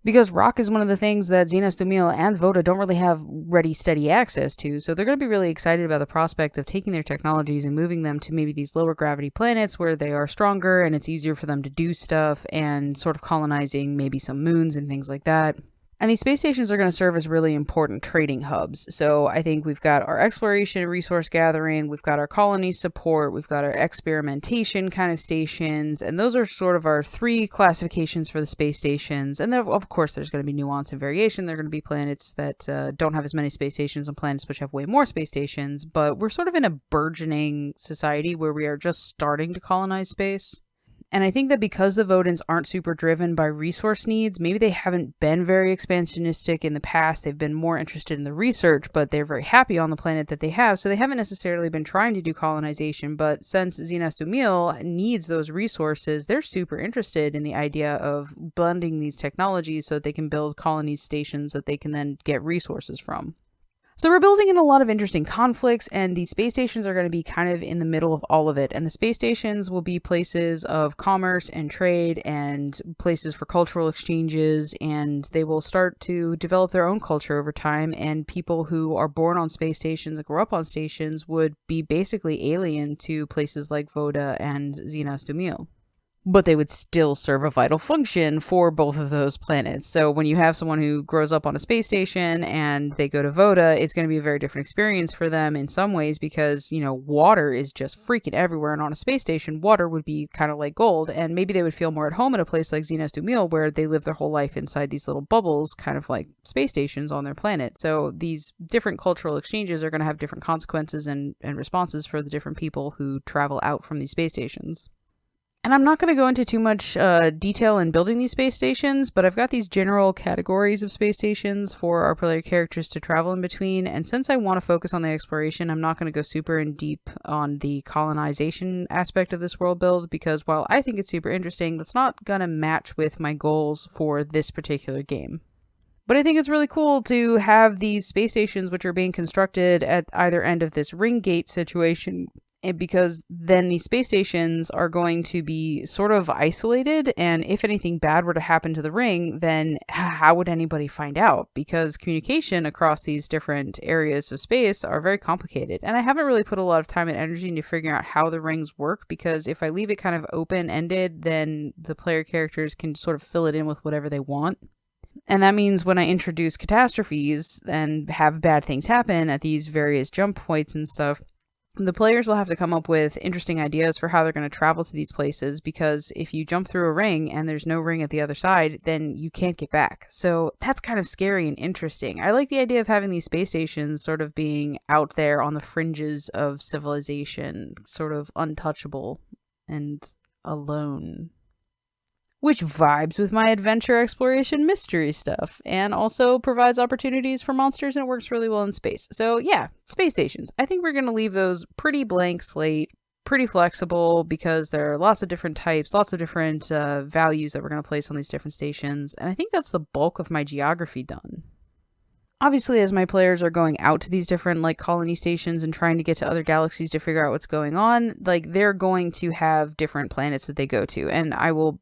Because rock is one of the things that Xenos Dumil and Voda don't really have ready, steady access to, so they're going to be really excited about the prospect of taking their technologies and moving them to maybe these lower gravity planets where they are stronger and it's easier for them to do stuff, and sort of colonizing maybe some moons and things like that. And these space stations are going to serve as really important trading hubs. So I think we've got our exploration and resource gathering, we've got our colony support, we've got our experimentation kind of stations, and those are sort of our three classifications for the space stations. And then, of course, there's going to be nuance and variation. There are going to be planets that don't have as many space stations and planets which have way more space stations, but we're sort of in a burgeoning society where we are just starting to colonize space. And I think that because the Vodans aren't super driven by resource needs, maybe they haven't been very expansionistic in the past. They've been more interested in the research, but they're very happy on the planet that they have. So they haven't necessarily been trying to do colonization. But since Xenos Dumil needs those resources, they're super interested in the idea of blending these technologies so that they can build colony stations that they can then get resources from. So we're building in a lot of interesting conflicts, and these space stations are going to be kind of in the middle of all of it. And the space stations will be places of commerce and trade and places for cultural exchanges, and they will start to develop their own culture over time. And people who are born on space stations and grow up on stations would be basically alien to places like Voda and Xenos Dumil. But they would still serve a vital function for both of those planets. So when you have someone who grows up on a space station and they go to Voda, it's going to be a very different experience for them in some ways, because, water is just freaking everywhere. And on a space station, water would be kind of like gold. And maybe they would feel more at home at a place like Xenos Dumil, where they live their whole life inside these little bubbles, kind of like space stations on their planet. So these different cultural exchanges are going to have different consequences and responses for the different people who travel out from these space stations. And I'm not going to go into too much detail in building these space stations, but I've got these general categories of space stations for our player characters to travel in between. And since I want to focus on the exploration, I'm not going to go super in deep on the colonization aspect of this world build, because while I think it's super interesting, that's not going to match with my goals for this particular game. But I think it's really cool to have these space stations which are being constructed at either end of this ring gate situation, because then these space stations are going to be sort of isolated, and if anything bad were to happen to the ring, then how would anybody find out? Because communication across these different areas of space are very complicated, and I haven't really put a lot of time and energy into figuring out how the rings work, because if I leave it kind of open-ended, then the player characters can sort of fill it in with whatever they want. And that means when I introduce catastrophes and have bad things happen at these various jump points and stuff, the players will have to come up with interesting ideas for how they're going to travel to these places, because if you jump through a ring and there's no ring at the other side, then you can't get back. So that's kind of scary and interesting. I like the idea of having these space stations sort of being out there on the fringes of civilization, sort of untouchable and alone, which vibes with my adventure, exploration, mystery stuff, and also provides opportunities for monsters, and it works really well in space. So yeah, space stations. I think we're going to leave those pretty blank slate, pretty flexible, because there are lots of different types, lots of different values that we're going to place on these different stations, and I think that's the bulk of my geography done. Obviously, as my players are going out to these different colony stations and trying to get to other galaxies to figure out what's going on, they're going to have different planets that they go to, and I will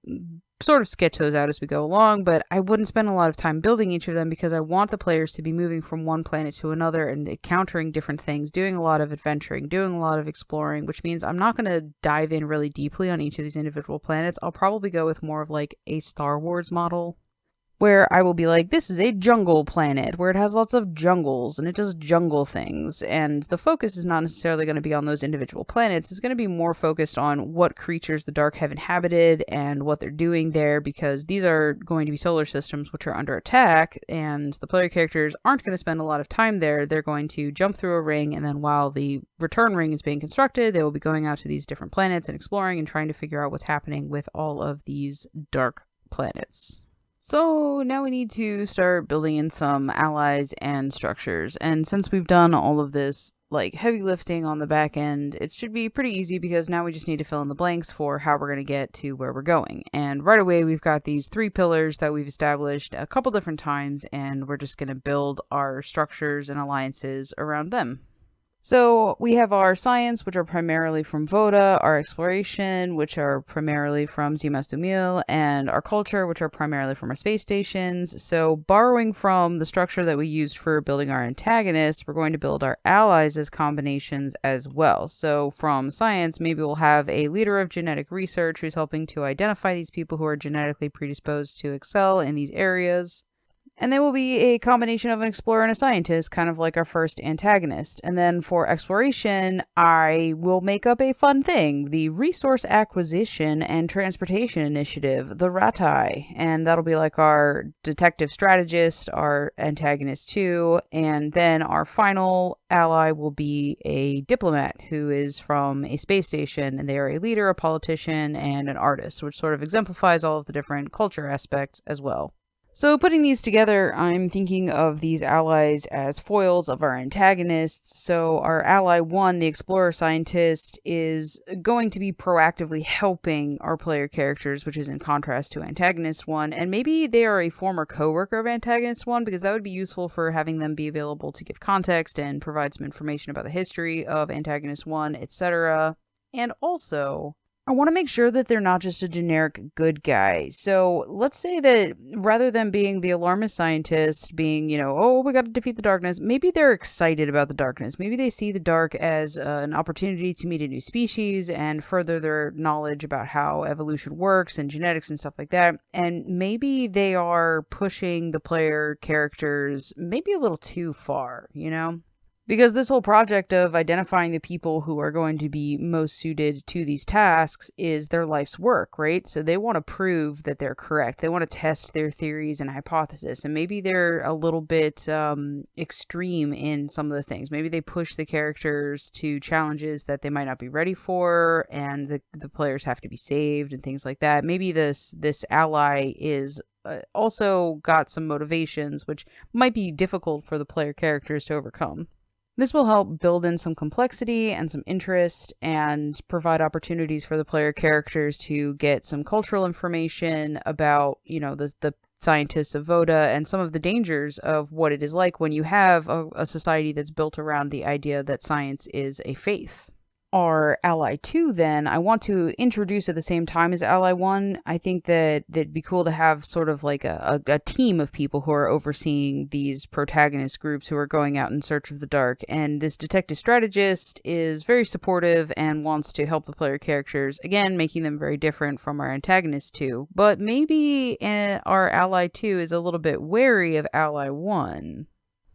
sort of sketch those out as we go along, but I wouldn't spend a lot of time building each of them, because I want the players to be moving from one planet to another and encountering different things, doing a lot of adventuring, doing a lot of exploring, which means I'm not going to dive in really deeply on each of these individual planets. I'll probably go with more of a Star Wars model, where I will be like, this is a jungle planet, where it has lots of jungles, and it does jungle things, and the focus is not necessarily going to be on those individual planets. It's going to be more focused on what creatures the Dark have inhabited, and what they're doing there, because these are going to be solar systems which are under attack, and the player characters aren't going to spend a lot of time there. They're going to jump through a ring, and then while the return ring is being constructed, they will be going out to these different planets and exploring and trying to figure out what's happening with all of these dark planets. So now we need to start building in some allies and structures. And since we've done all of this heavy lifting on the back end, it should be pretty easy, because now we just need to fill in the blanks for how we're going to get to where we're going. And right away, we've got these 3 pillars that we've established a couple different times, and we're just going to build our structures and alliances around them. So we have our science, which are primarily from Voda, our exploration, which are primarily from Zimas Dumil, and our culture, which are primarily from our space stations. So borrowing from the structure that we used for building our antagonists, we're going to build our allies as combinations as well. So from science, maybe we'll have a leader of genetic research who's helping to identify these people who are genetically predisposed to excel in these areas. And they will be a combination of an explorer and a scientist, kind of like our first antagonist. And then for exploration, I will make up a fun thing, the Resource Acquisition and Transportation Initiative, the RATI. And that'll be like our detective strategist, our antagonist 2, and then our final ally will be a diplomat who is from a space station, and they are a leader, a politician, and an artist, which sort of exemplifies all of the different culture aspects as well. So putting these together, I'm thinking of these allies as foils of our antagonists. So our ally 1, the explorer scientist, is going to be proactively helping our player characters, which is in contrast to antagonist 1. And maybe they are a former coworker of antagonist 1, because that would be useful for having them be available to give context and provide some information about the history of antagonist 1, etc. And also, I want to make sure that they're not just a generic good guy. So let's say that rather than being the alarmist scientist, being, oh, we got to defeat the darkness, maybe they're excited about the darkness. Maybe they see the dark as an opportunity to meet a new species and further their knowledge about how evolution works and genetics and stuff like that. And maybe they are pushing the player characters maybe a little too far, Because this whole project of identifying the people who are going to be most suited to these tasks is their life's work, right? So they want to prove that they're correct. They want to test their theories and hypotheses. And maybe they're a little bit extreme in some of the things. Maybe they push the characters to challenges that they might not be ready for, and the players have to be saved and things like that. Maybe this ally is also got some motivations, which might be difficult for the player characters to overcome. This will help build in some complexity and some interest and provide opportunities for the player characters to get some cultural information about, the scientists of Voda and some of the dangers of what it is like when you have a society that's built around the idea that science is a faith. Our Ally 2, then, I want to introduce at the same time as Ally 1. I think that it'd be cool to have sort of like a team of people who are overseeing these protagonist groups who are going out in search of the dark. And this detective strategist is very supportive and wants to help the player characters, again, making them very different from our Antagonist 2. But maybe our Ally 2 is a little bit wary of Ally 1.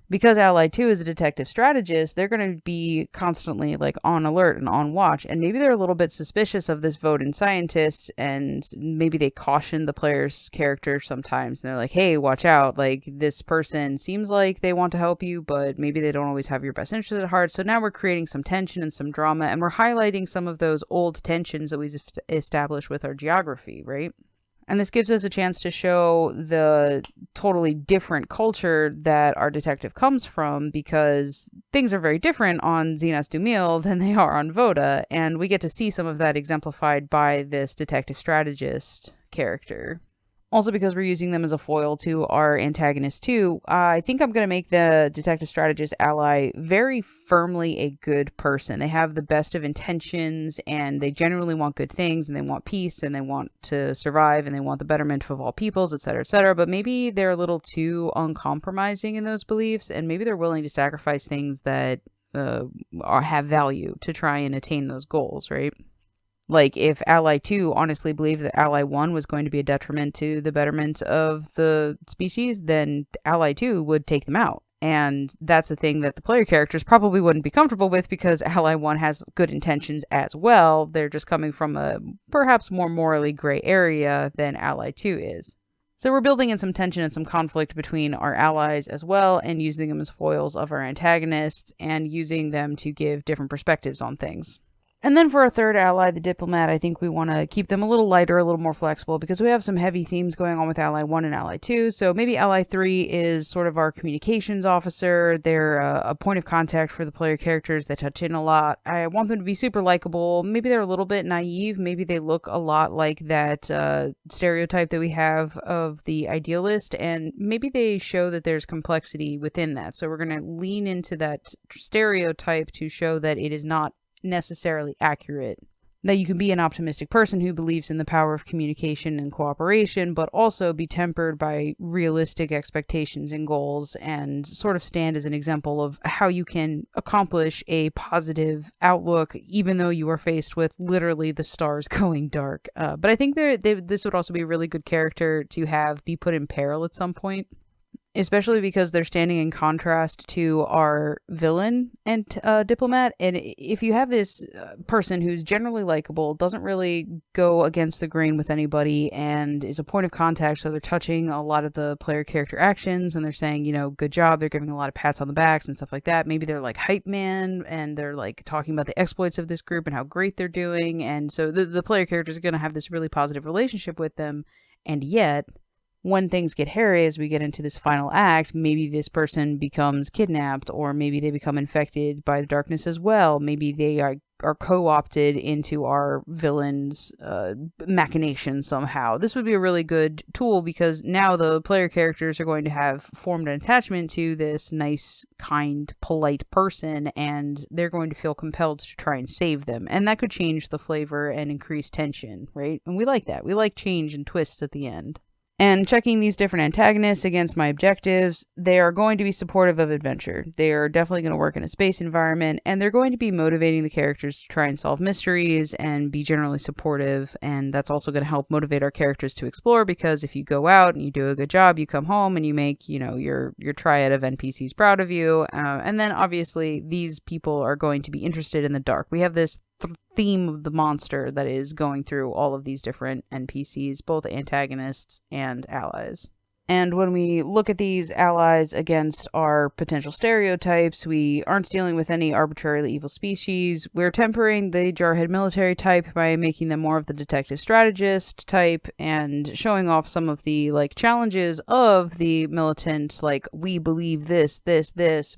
Because Ally 2 is a detective strategist, they're going to be constantly on alert and on watch. And maybe they're a little bit suspicious of this Vodan scientist, and maybe they caution the player's character sometimes. And they're like, hey, watch out. This person seems like they want to help you, but maybe they don't always have your best interest at heart. So now we're creating some tension and some drama, and we're highlighting some of those old tensions that we've established with our geography, right? And this gives us a chance to show the totally different culture that our detective comes from, because things are very different on Xenos Dumil than they are on Voda, and we get to see some of that exemplified by this detective strategist character. Also, because we're using them as a foil to our Antagonist 2, I think I'm going to make the detective strategist ally very firmly a good person. They have the best of intentions, and they generally want good things, and they want peace, and they want to survive, and they want the betterment of all peoples, etc., etc. But maybe they're a little too uncompromising in those beliefs, and maybe they're willing to sacrifice things that have value to try and attain those goals, right? If Ally 2 honestly believed that Ally 1 was going to be a detriment to the betterment of the species, then Ally 2 would take them out. And that's the thing that the player characters probably wouldn't be comfortable with, because Ally 1 has good intentions as well. They're just coming from a perhaps more morally gray area than Ally 2 is. So we're building in some tension and some conflict between our allies as well, and using them as foils of our antagonists, and using them to give different perspectives on things. And then for our third ally, the diplomat, I think we want to keep them a little lighter, a little more flexible, because we have some heavy themes going on with Ally 1 and Ally 2. So maybe Ally 3 is sort of our communications officer. They're a point of contact for the player characters that touch in a lot. I want them to be super likable. Maybe they're a little bit naive. Maybe they look a lot like that stereotype that we have of the idealist. And maybe they show that there's complexity within that. So we're going to lean into that stereotype to show that it is not necessarily accurate, that you can be an optimistic person who believes in the power of communication and cooperation, but also be tempered by realistic expectations and goals, and sort of stand as an example of how you can accomplish a positive outlook even though you are faced with literally the stars going dark. But I think this would also be a really good character to have be put in peril at some point, especially because they're standing in contrast to our villain and diplomat. And if you have this person who's generally likable, doesn't really go against the grain with anybody, and is a point of contact, so they're touching a lot of the player character actions, and they're saying, good job, they're giving a lot of pats on the backs and stuff like that. Maybe they're like hype man, and they're like talking about the exploits of this group and how great they're doing, and so the player characters are going to have this really positive relationship with them. And yet, when things get hairy as we get into this final act, maybe this person becomes kidnapped, or maybe they become infected by the darkness as well. Maybe they are co-opted into our villain's machinations somehow. This would be a really good tool, because now the player characters are going to have formed an attachment to this nice, kind, polite person, and they're going to feel compelled to try and save them. And that could change the flavor and increase tension, right? And we like that. We like change and twists at the end. And checking these different antagonists against my objectives, they are going to be supportive of adventure. They are definitely going to work in a space environment, and they're going to be motivating the characters to try and solve mysteries and be generally supportive. And that's also going to help motivate our characters to explore, because if you go out and you do a good job, you come home and you make, your triad of NPCs proud of you. And then obviously these people are going to be interested in the dark. We have this theme of the monster that is going through all of these different NPCs, both antagonists and allies. And when we look at these allies against our potential stereotypes, we aren't dealing with any arbitrarily evil species. We're tempering the jarhead military type by making them more of the detective strategist type and showing off some of the challenges of the militant, we believe this,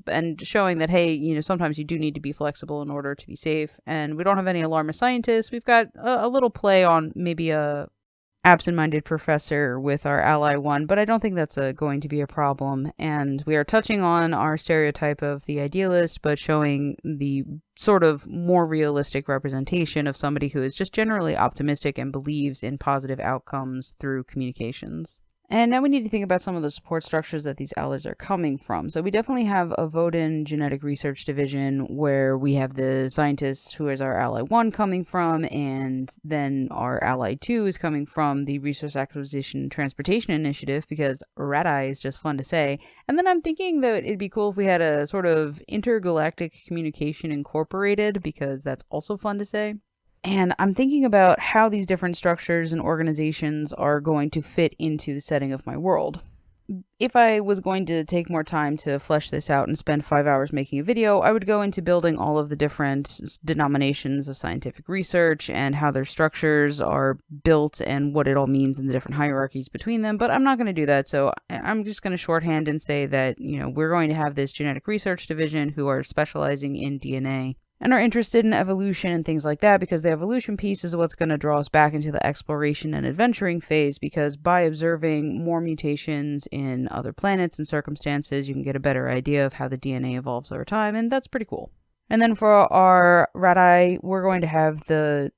and showing that, hey, sometimes you do need to be flexible in order to be safe. And we don't have any alarmist scientists. We've got a little play on maybe a absent-minded professor with our ally one, but I don't think that's going to be a problem. And we are touching on our stereotype of the idealist, but showing the sort of more realistic representation of somebody who is just generally optimistic and believes in positive outcomes through communications. And now we need to think about some of the support structures that these allies are coming from. So we definitely have a Voden genetic research division where we have the scientists who is our ally 1 coming from, and then our ally 2 is coming from the Resource Acquisition and Transportation Initiative, because Rat-Eye is just fun to say. And then I'm thinking that it'd be cool if we had a sort of intergalactic communication incorporated, because that's also fun to say. And I'm thinking about how these different structures and organizations are going to fit into the setting of my world. If I was going to take more time to flesh this out and spend 5 hours making a video, I would go into building all of the different denominations of scientific research and how their structures are built and what it all means in the different hierarchies between them. But I'm not going to do that, so I'm just going to shorthand and say that, we're going to have this genetic research division who are specializing in DNA and are interested in evolution and things like that, because the evolution piece is what's going to draw us back into the exploration and adventuring phase, because by observing more mutations in other planets and circumstances, you can get a better idea of how the DNA evolves over time, and that's pretty cool. And then for our Rat-Eye, we're going to have the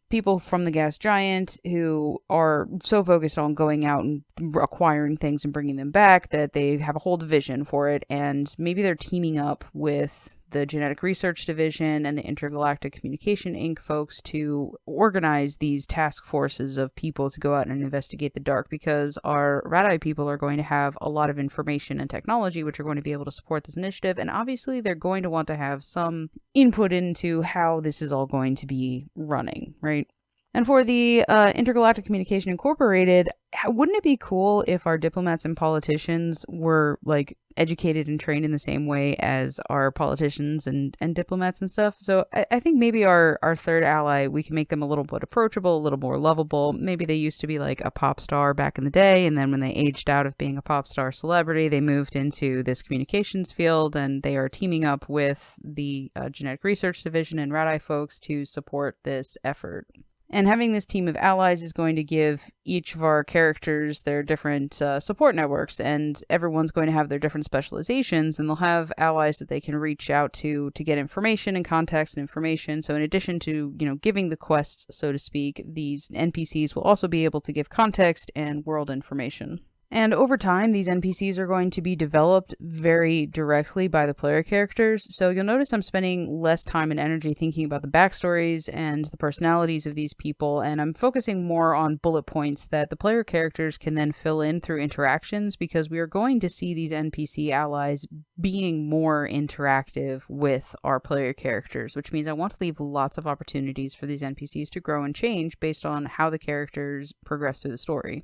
people from the gas giant who are so focused on going out and acquiring things and bringing them back that they have a whole division for it, and maybe they're teaming up with the Genetic Research Division and the Intergalactic Communication Inc. folks to organize these task forces of people to go out and investigate the dark, because our Rat-Eye people are going to have a lot of information and technology which are going to be able to support this initiative, and obviously they're going to want to have some input into how this is all going to be running, right? And for the Intergalactic Communication Incorporated, wouldn't it be cool if our diplomats and politicians were educated and trained in the same way as our politicians and diplomats and stuff? So I think maybe our third ally, we can make them a little bit approachable, a little more lovable. Maybe they used to be a pop star back in the day, and then when they aged out of being a pop star celebrity, they moved into this communications field, and they are teaming up with the Genetic Research Division and Rat-Eye folks to support this effort. And having this team of allies is going to give each of our characters their different support networks, and everyone's going to have their different specializations, and they'll have allies that they can reach out to get information and context and information. So in addition to, giving the quests, so to speak, these NPCs will also be able to give context and world information. And over time, these NPCs are going to be developed very directly by the player characters. So you'll notice I'm spending less time and energy thinking about the backstories and the personalities of these people, and I'm focusing more on bullet points that the player characters can then fill in through interactions, because we are going to see these NPC allies being more interactive with our player characters, which means I want to leave lots of opportunities for these NPCs to grow and change based on how the characters progress through the story.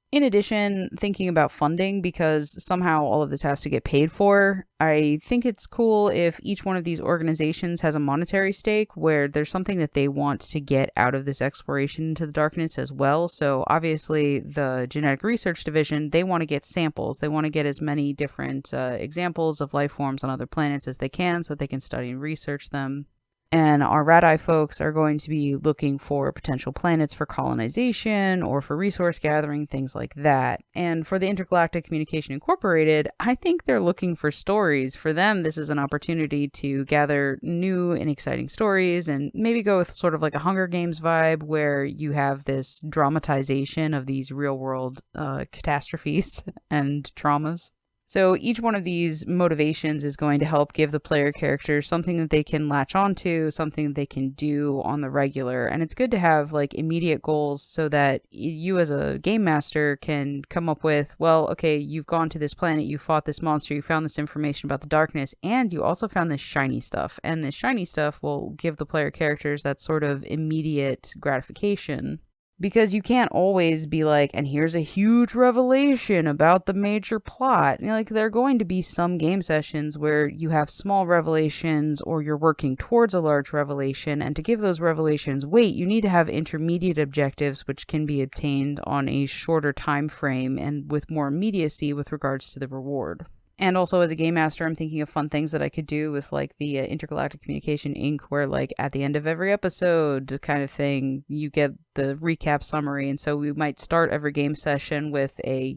In addition, thinking about funding, because somehow all of this has to get paid for, I think it's cool if each one of these organizations has a monetary stake where there's something that they want to get out of this exploration into the darkness as well. So obviously the Genetic Research Division, they want to get samples. They want to get as many different examples of life forms on other planets as they can so they can study and research them. And our Rad-Eye folks are going to be looking for potential planets for colonization or for resource gathering, things like that. And for the Intergalactic Communication Incorporated, I think they're looking for stories. For them, this is an opportunity to gather new and exciting stories and maybe go with sort of like a Hunger Games vibe where you have this dramatization of these real-world catastrophes and traumas. So each one of these motivations is going to help give the player characters something that they can latch onto, something that they can do on the regular. And it's good to have like immediate goals so that you as a game master can come up with, well, okay, you've gone to this planet, you fought this monster, you found this information about the darkness, and you also found this shiny stuff. And this shiny stuff will give the player characters that sort of immediate gratification. Because you can't always be like, and here's a huge revelation about the major plot. Like, there are going to be some game sessions where you have small revelations or you're working towards a large revelation. And to give those revelations weight, you need to have intermediate objectives, which can be obtained on a shorter time frame and with more immediacy with regards to the reward. And also as a game master, I'm thinking of fun things that I could do with like the Intergalactic Communication Inc., where like at the end of every episode kind of thing, you get the recap summary. And so we might start every game session with a,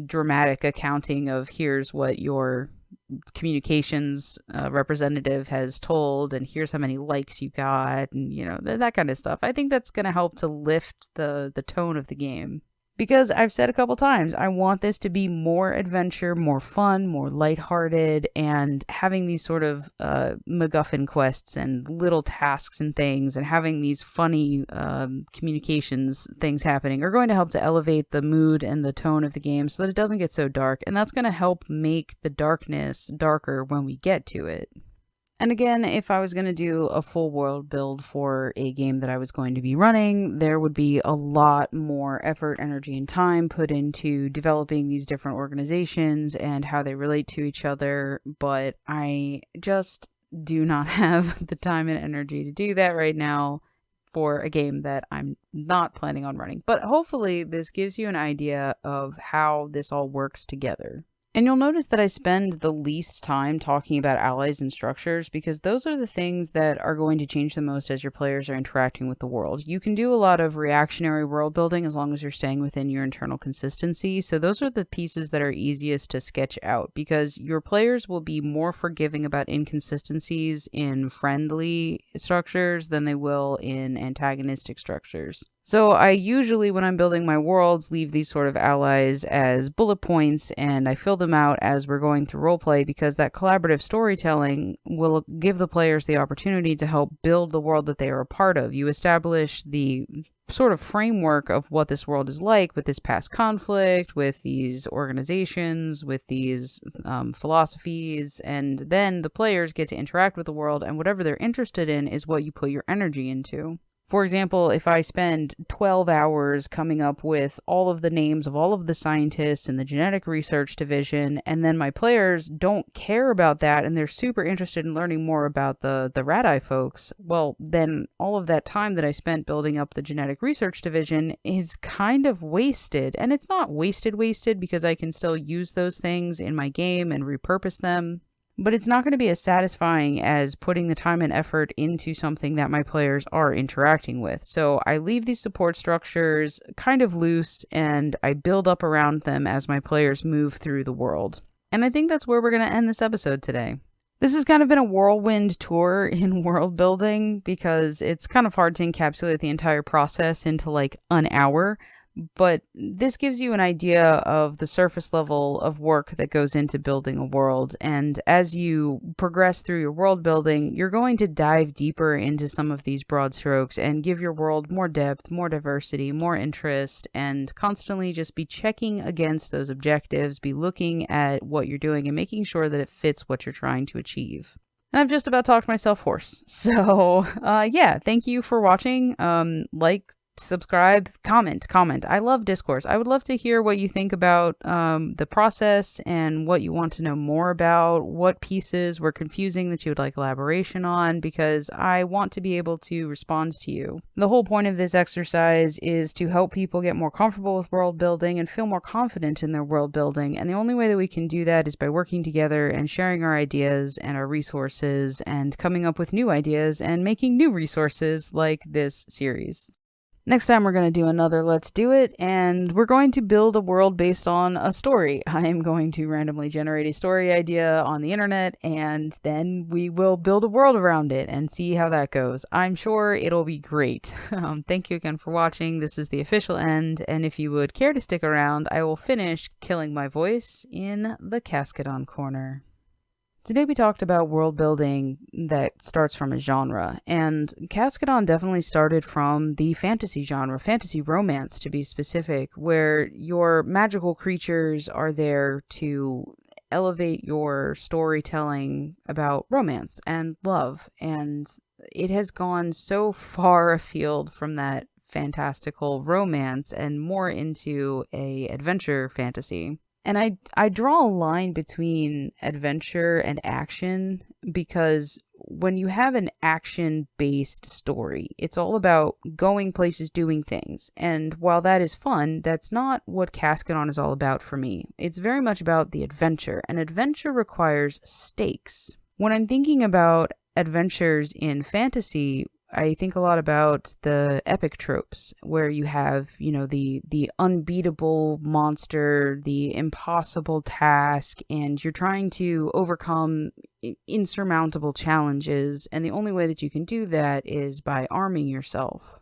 dramatic accounting of here's what your communications representative has told, and here's how many likes you got, and that kind of stuff. I think that's going to help to lift the tone of the game. Because I've said a couple times, I want this to be more adventure, more fun, more lighthearted, and having these sort of MacGuffin quests and little tasks and things, and having these funny communications things happening are going to help to elevate the mood and the tone of the game so that it doesn't get so dark, and that's going to help make the darkness darker when we get to it. And again, if I was going to do a full world build for a game that I was going to be running, there would be a lot more effort, energy, and time put into developing these different organizations and how they relate to each other, but I just do not have the time and energy to do that right now for a game that I'm not planning on running. But hopefully this gives you an idea of how this all works together. And you'll notice that I spend the least time talking about allies and structures because those are the things that are going to change the most as your players are interacting with the world. You can do a lot of reactionary world building as long as you're staying within your internal consistency. So those are the pieces that are easiest to sketch out because your players will be more forgiving about inconsistencies in friendly structures than they will in antagonistic structures. So I usually, when I'm building my worlds, leave these sort of allies as bullet points, and I fill them out as we're going through roleplay because that collaborative storytelling will give the players the opportunity to help build the world that they are a part of. You establish the sort of framework of what this world is like with this past conflict, with these organizations, with these philosophies, and then the players get to interact with the world, and whatever they're interested in is what you put your energy into. For example, if I spend 12 hours coming up with all of the names of all of the scientists in the genetic research division, and then my players don't care about that and they're super interested in learning more about the Rad-Eye folks, well, then all of that time that I spent building up the genetic research division is kind of wasted. And it's not wasted because I can still use those things in my game and repurpose them. But it's not going to be as satisfying as putting the time and effort into something that my players are interacting with. So I leave these support structures kind of loose and I build up around them as my players move through the world. And I think that's where we're going to end this episode today. This has kind of been a whirlwind tour in world building because it's kind of hard to encapsulate the entire process into like an hour. But this gives you an idea of the surface level of work that goes into building a world. And as you progress through your world building, you're going to dive deeper into some of these broad strokes and give your world more depth, more diversity, more interest, and constantly just be checking against those objectives, be looking at what you're doing and making sure that it fits what you're trying to achieve. And I've just about talked myself hoarse. So, yeah, thank you for watching. Like, subscribe, comment. I love discourse. I would love to hear what you think about the process and what you want to know more about, what pieces were confusing that you would like elaboration on, because I want to be able to respond to you. The whole point of this exercise is to help people get more comfortable with world building and feel more confident in their world building, and the only way that we can do that is by working together and sharing our ideas and our resources and coming up with new ideas and making new resources like this series. Next time we're going to do another Let's Do It, and we're going to build a world based on a story. I am going to randomly generate a story idea on the internet, and then we will build a world around it and see how that goes. I'm sure it'll be great. Thank you again for watching. This is the official end, and if you would care to stick around, I will finish killing my voice in the Cascadon corner. Today we talked about world building that starts from a genre, and Cascadon definitely started from the fantasy genre, fantasy romance to be specific, where your magical creatures are there to elevate your storytelling about romance and love, and it has gone so far afield from that fantastical romance and more into a adventure fantasy. And I draw a line between adventure and action because when you have an action-based story, it's all about going places, doing things. And while that is fun, that's not what Cascadon is all about for me. It's very much about the adventure, and adventure requires stakes. When I'm thinking about adventures in fantasy, I think a lot about the epic tropes where you have, the unbeatable monster, the impossible task, and you're trying to overcome insurmountable challenges. And the only way that you can do that is by arming yourself.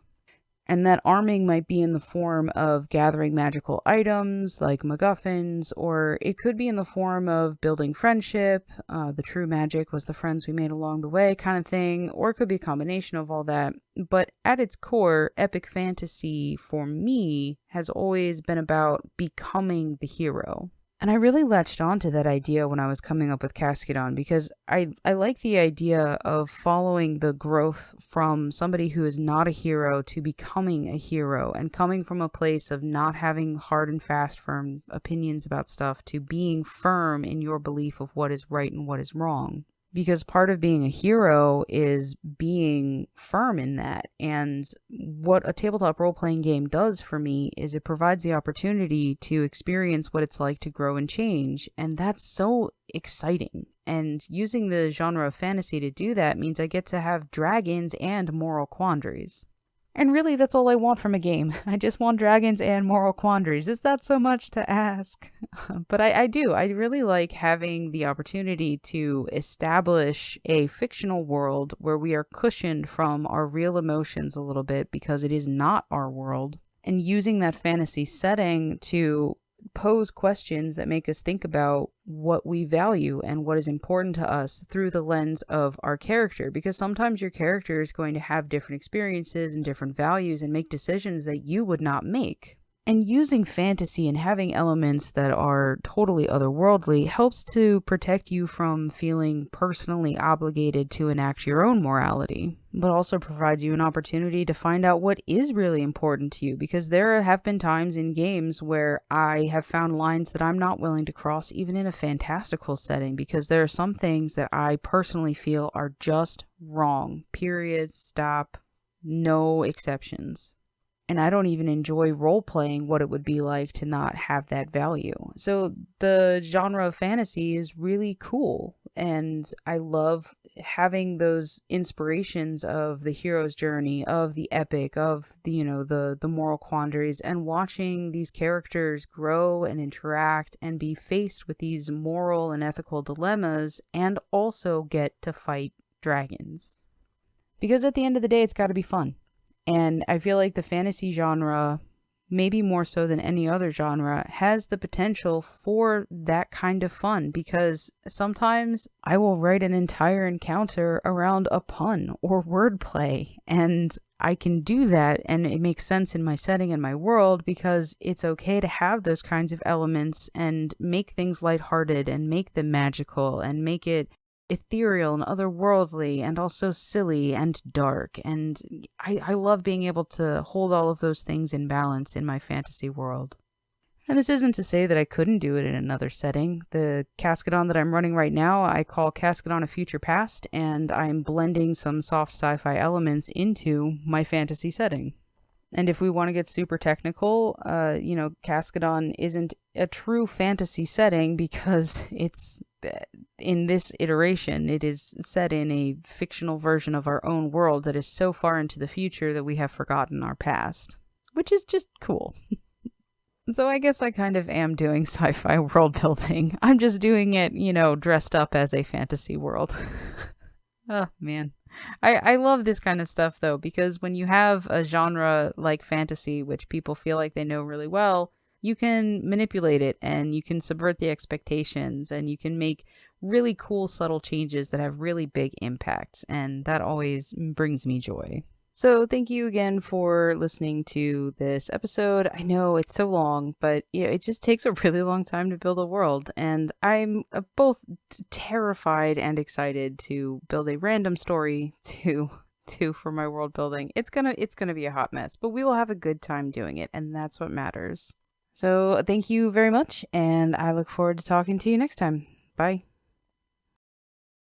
And that arming might be in the form of gathering magical items like MacGuffins, or it could be in the form of building friendship. The true magic was the friends we made along the way kind of thing, or it could be a combination of all that. But at its core, epic fantasy for me has always been about becoming the hero. And I really latched onto that idea when I was coming up with Cascadon because I like the idea of following the growth from somebody who is not a hero to becoming a hero, and coming from a place of not having hard and fast firm opinions about stuff to being firm in your belief of what is right and what is wrong. Because part of being a hero is being firm in that. And what a tabletop role-playing game does for me is it provides the opportunity to experience what it's like to grow and change. And that's so exciting. And using the genre of fantasy to do that means I get to have dragons and moral quandaries. And really, that's all I want from a game. I just want dragons and moral quandaries. Is that so much to ask? But I do. I really like having the opportunity to establish a fictional world where we are cushioned from our real emotions a little bit because it is not our world. And using that fantasy setting to pose questions that make us think about what we value and what is important to us through the lens of our character, because sometimes your character is going to have different experiences and different values and make decisions that you would not make. And using fantasy and having elements that are totally otherworldly helps to protect you from feeling personally obligated to enact your own morality, but also provides you an opportunity to find out what is really important to you, because there have been times in games where I have found lines that I'm not willing to cross even in a fantastical setting, because there are some things that I personally feel are just wrong. Period. Stop. No exceptions. And I don't even enjoy role-playing what it would be like to not have that value. So the genre of fantasy is really cool. And I love having those inspirations of the hero's journey, of the epic, of the moral quandaries, and watching these characters grow and interact and be faced with these moral and ethical dilemmas, and also get to fight dragons. Because at the end of the day, it's got to be fun. And I feel like the fantasy genre, maybe more so than any other genre, has the potential for that kind of fun, because sometimes I will write an entire encounter around a pun or wordplay, and I can do that and it makes sense in my setting and my world, because it's okay to have those kinds of elements and make things lighthearted and make them magical and make it ethereal and otherworldly and also silly and dark. And I love being able to hold all of those things in balance in my fantasy world. And this isn't to say that I couldn't do it in another setting. The Cascadon that I'm running right now, I call Cascadon a Future Past, and I'm blending some soft sci-fi elements into my fantasy setting. And if we want to get super technical, Cascadon isn't a true fantasy setting because it's, in this iteration, it is set in a fictional version of our own world that is so far into the future that we have forgotten our past, which is just cool. So I guess I kind of am doing sci-fi world building. I'm just doing it, dressed up as a fantasy world. Oh, man. I love this kind of stuff, though, because when you have a genre like fantasy, which people feel like they know really well, you can manipulate it and you can subvert the expectations and you can make really cool, subtle changes that have really big impacts. And that always brings me joy. So thank you again for listening to this episode. I know it's so long, but it just takes a really long time to build a world. And I'm both terrified and excited to build a random story to for my world building. It's gonna be a hot mess, but we will have a good time doing it, and that's what matters. So thank you very much, and I look forward to talking to you next time. Bye.